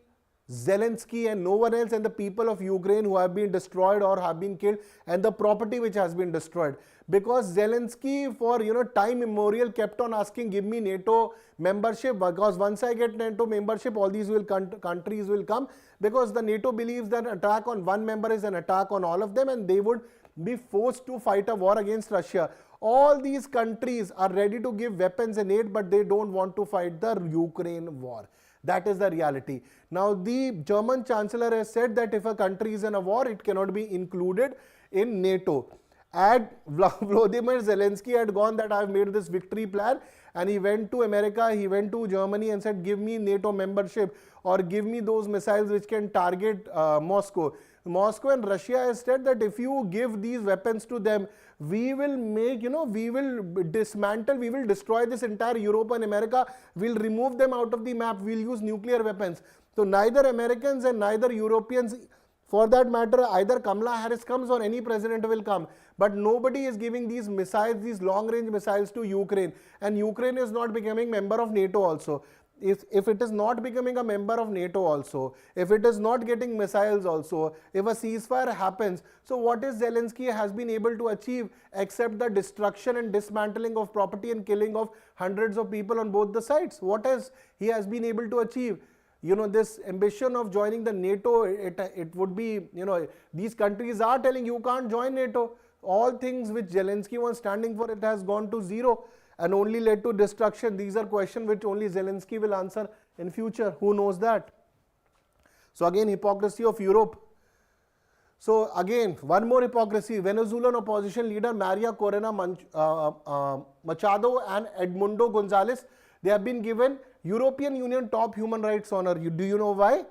Zelensky and no one else, and the people of Ukraine who have been destroyed or have been killed, and the property which has been destroyed. Because Zelensky for time immemorial kept on asking, give me NATO membership, because once I get NATO membership, all these countries will come, because the NATO believes that attack on one member is an attack on all of them, and they would be forced to fight a war against Russia. All these countries are ready to give weapons and aid, but they don't want to fight the Ukraine war. That is the reality. Now, the German Chancellor has said that if a country is in a war, it cannot be included in NATO. And Volodymyr Zelensky had gone that I have made this victory plan, and he went to America, he went to Germany and said, give me NATO membership or give me those missiles which can target Moscow. Moscow and Russia has said that if you give these weapons to them, we will make, we will dismantle, we will destroy this entire Europe and America, we'll remove them out of the map, we'll use nuclear weapons. So neither Americans and neither Europeans, for that matter, either Kamala Harris comes or any president will come, but nobody is giving these missiles, these long-range missiles to Ukraine, and Ukraine is not becoming member of NATO also. If it is not becoming a member of NATO also, if it is not getting missiles also, if a ceasefire happens, so what is Zelensky has been able to achieve except the destruction and dismantling of property and killing of hundreds of people on both the sides? What else he has been able to achieve? This ambition of joining the NATO, it would be, these countries are telling you can't join NATO. All things which Zelensky was standing for, it has gone to zero and only led to destruction. These are questions which only Zelensky will answer in future. Who knows that? So again, hypocrisy of Europe. So again, one more hypocrisy. Venezuelan opposition leader Maria Corina Machado and Edmundo Gonzalez, they have been given European Union top human rights honor. Do you know why?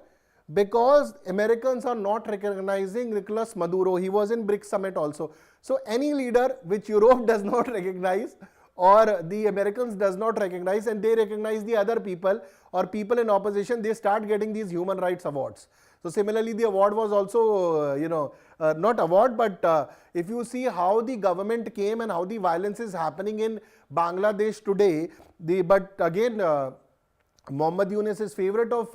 Because Americans are not recognizing Nicolas Maduro. He was in BRICS summit also. So any leader which Europe does not recognize or the Americans does not recognize, and they recognize the other people or people in opposition, they start getting these human rights awards. So similarly, the award was also, not award, but if you see how the government came and how the violence is happening in Bangladesh today, but again, Mohammad Yunus is favorite of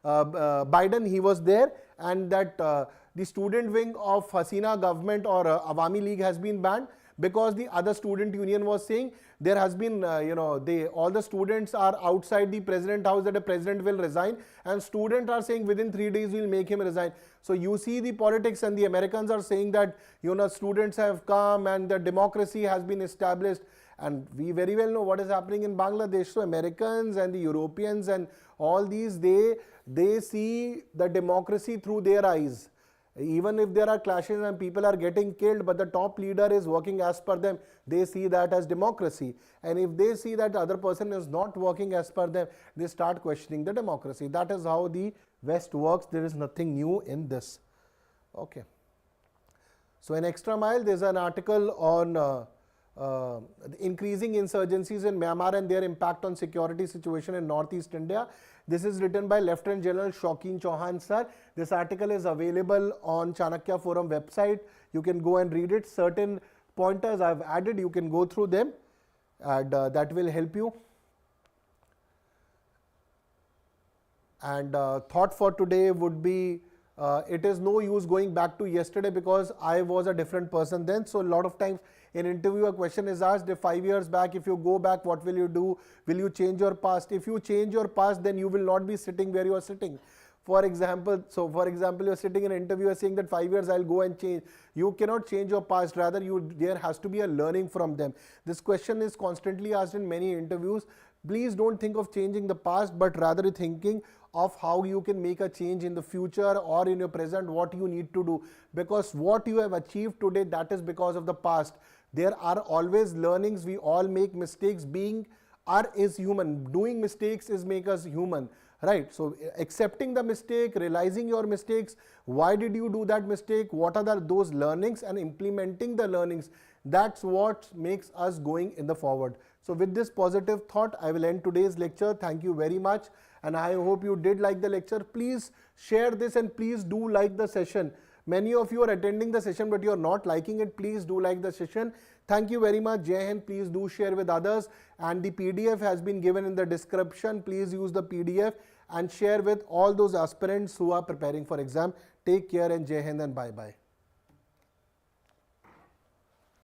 Biden, he was there, and that the student wing of Hasina government or Awami League has been banned because the other student union was saying there has been, all the students are outside the president house that the president will resign, and students are saying within 3 days we'll make him resign. So you see the politics, and the Americans are saying that, students have come and the democracy has been established. And we very well know what is happening in Bangladesh. So Americans and the Europeans and all these, they see the democracy through their eyes. Even if there are clashes and people are getting killed, but the top leader is working as per them, they see that as democracy. And if they see that the other person is not working as per them, they start questioning the democracy. That is how the West works. There is nothing new in this. Okay. So in Extra Mile, there is an article on increasing insurgencies in Myanmar and their impact on security situation in Northeast India. This is written by Lieutenant General Shaukin Chauhan Sir. This article is available on Chanakya Forum website. You can go and read it. Certain pointers I have added, you can go through them, and that will help you. And thought for today would be, it is no use going back to yesterday because I was a different person then. So a lot of times in interview a question is asked, if 5 years back, if you go back, what will you do? Will you change your past? If you change your past, then you will not be sitting where you are sitting. For example, you are sitting in an interview saying that 5 years I'll go and change. You cannot change your past, rather there has to be a learning from them. This question is constantly asked in many interviews. Please don't think of changing the past, but rather thinking of how you can make a change in the future or in your present, what you need to do. Because what you have achieved today, that is because of the past. There are always learnings. We all make mistakes. Is human. Doing mistakes is make us human. Right. So accepting the mistake, realizing your mistakes, why did you do that mistake, what are those learnings, and implementing the learnings. That's what makes us going in the forward. So with this positive thought, I will end today's lecture. Thank you very much. And I hope you did like the lecture. Please share this and please do like the session. Many of you are attending the session, but you are not liking it. Please do like the session. Thank you very much. Jai Hind. Please do share with others. And the PDF has been given in the description. Please use the PDF and share with all those aspirants who are preparing for exam. Take care and Jai Hind and bye-bye.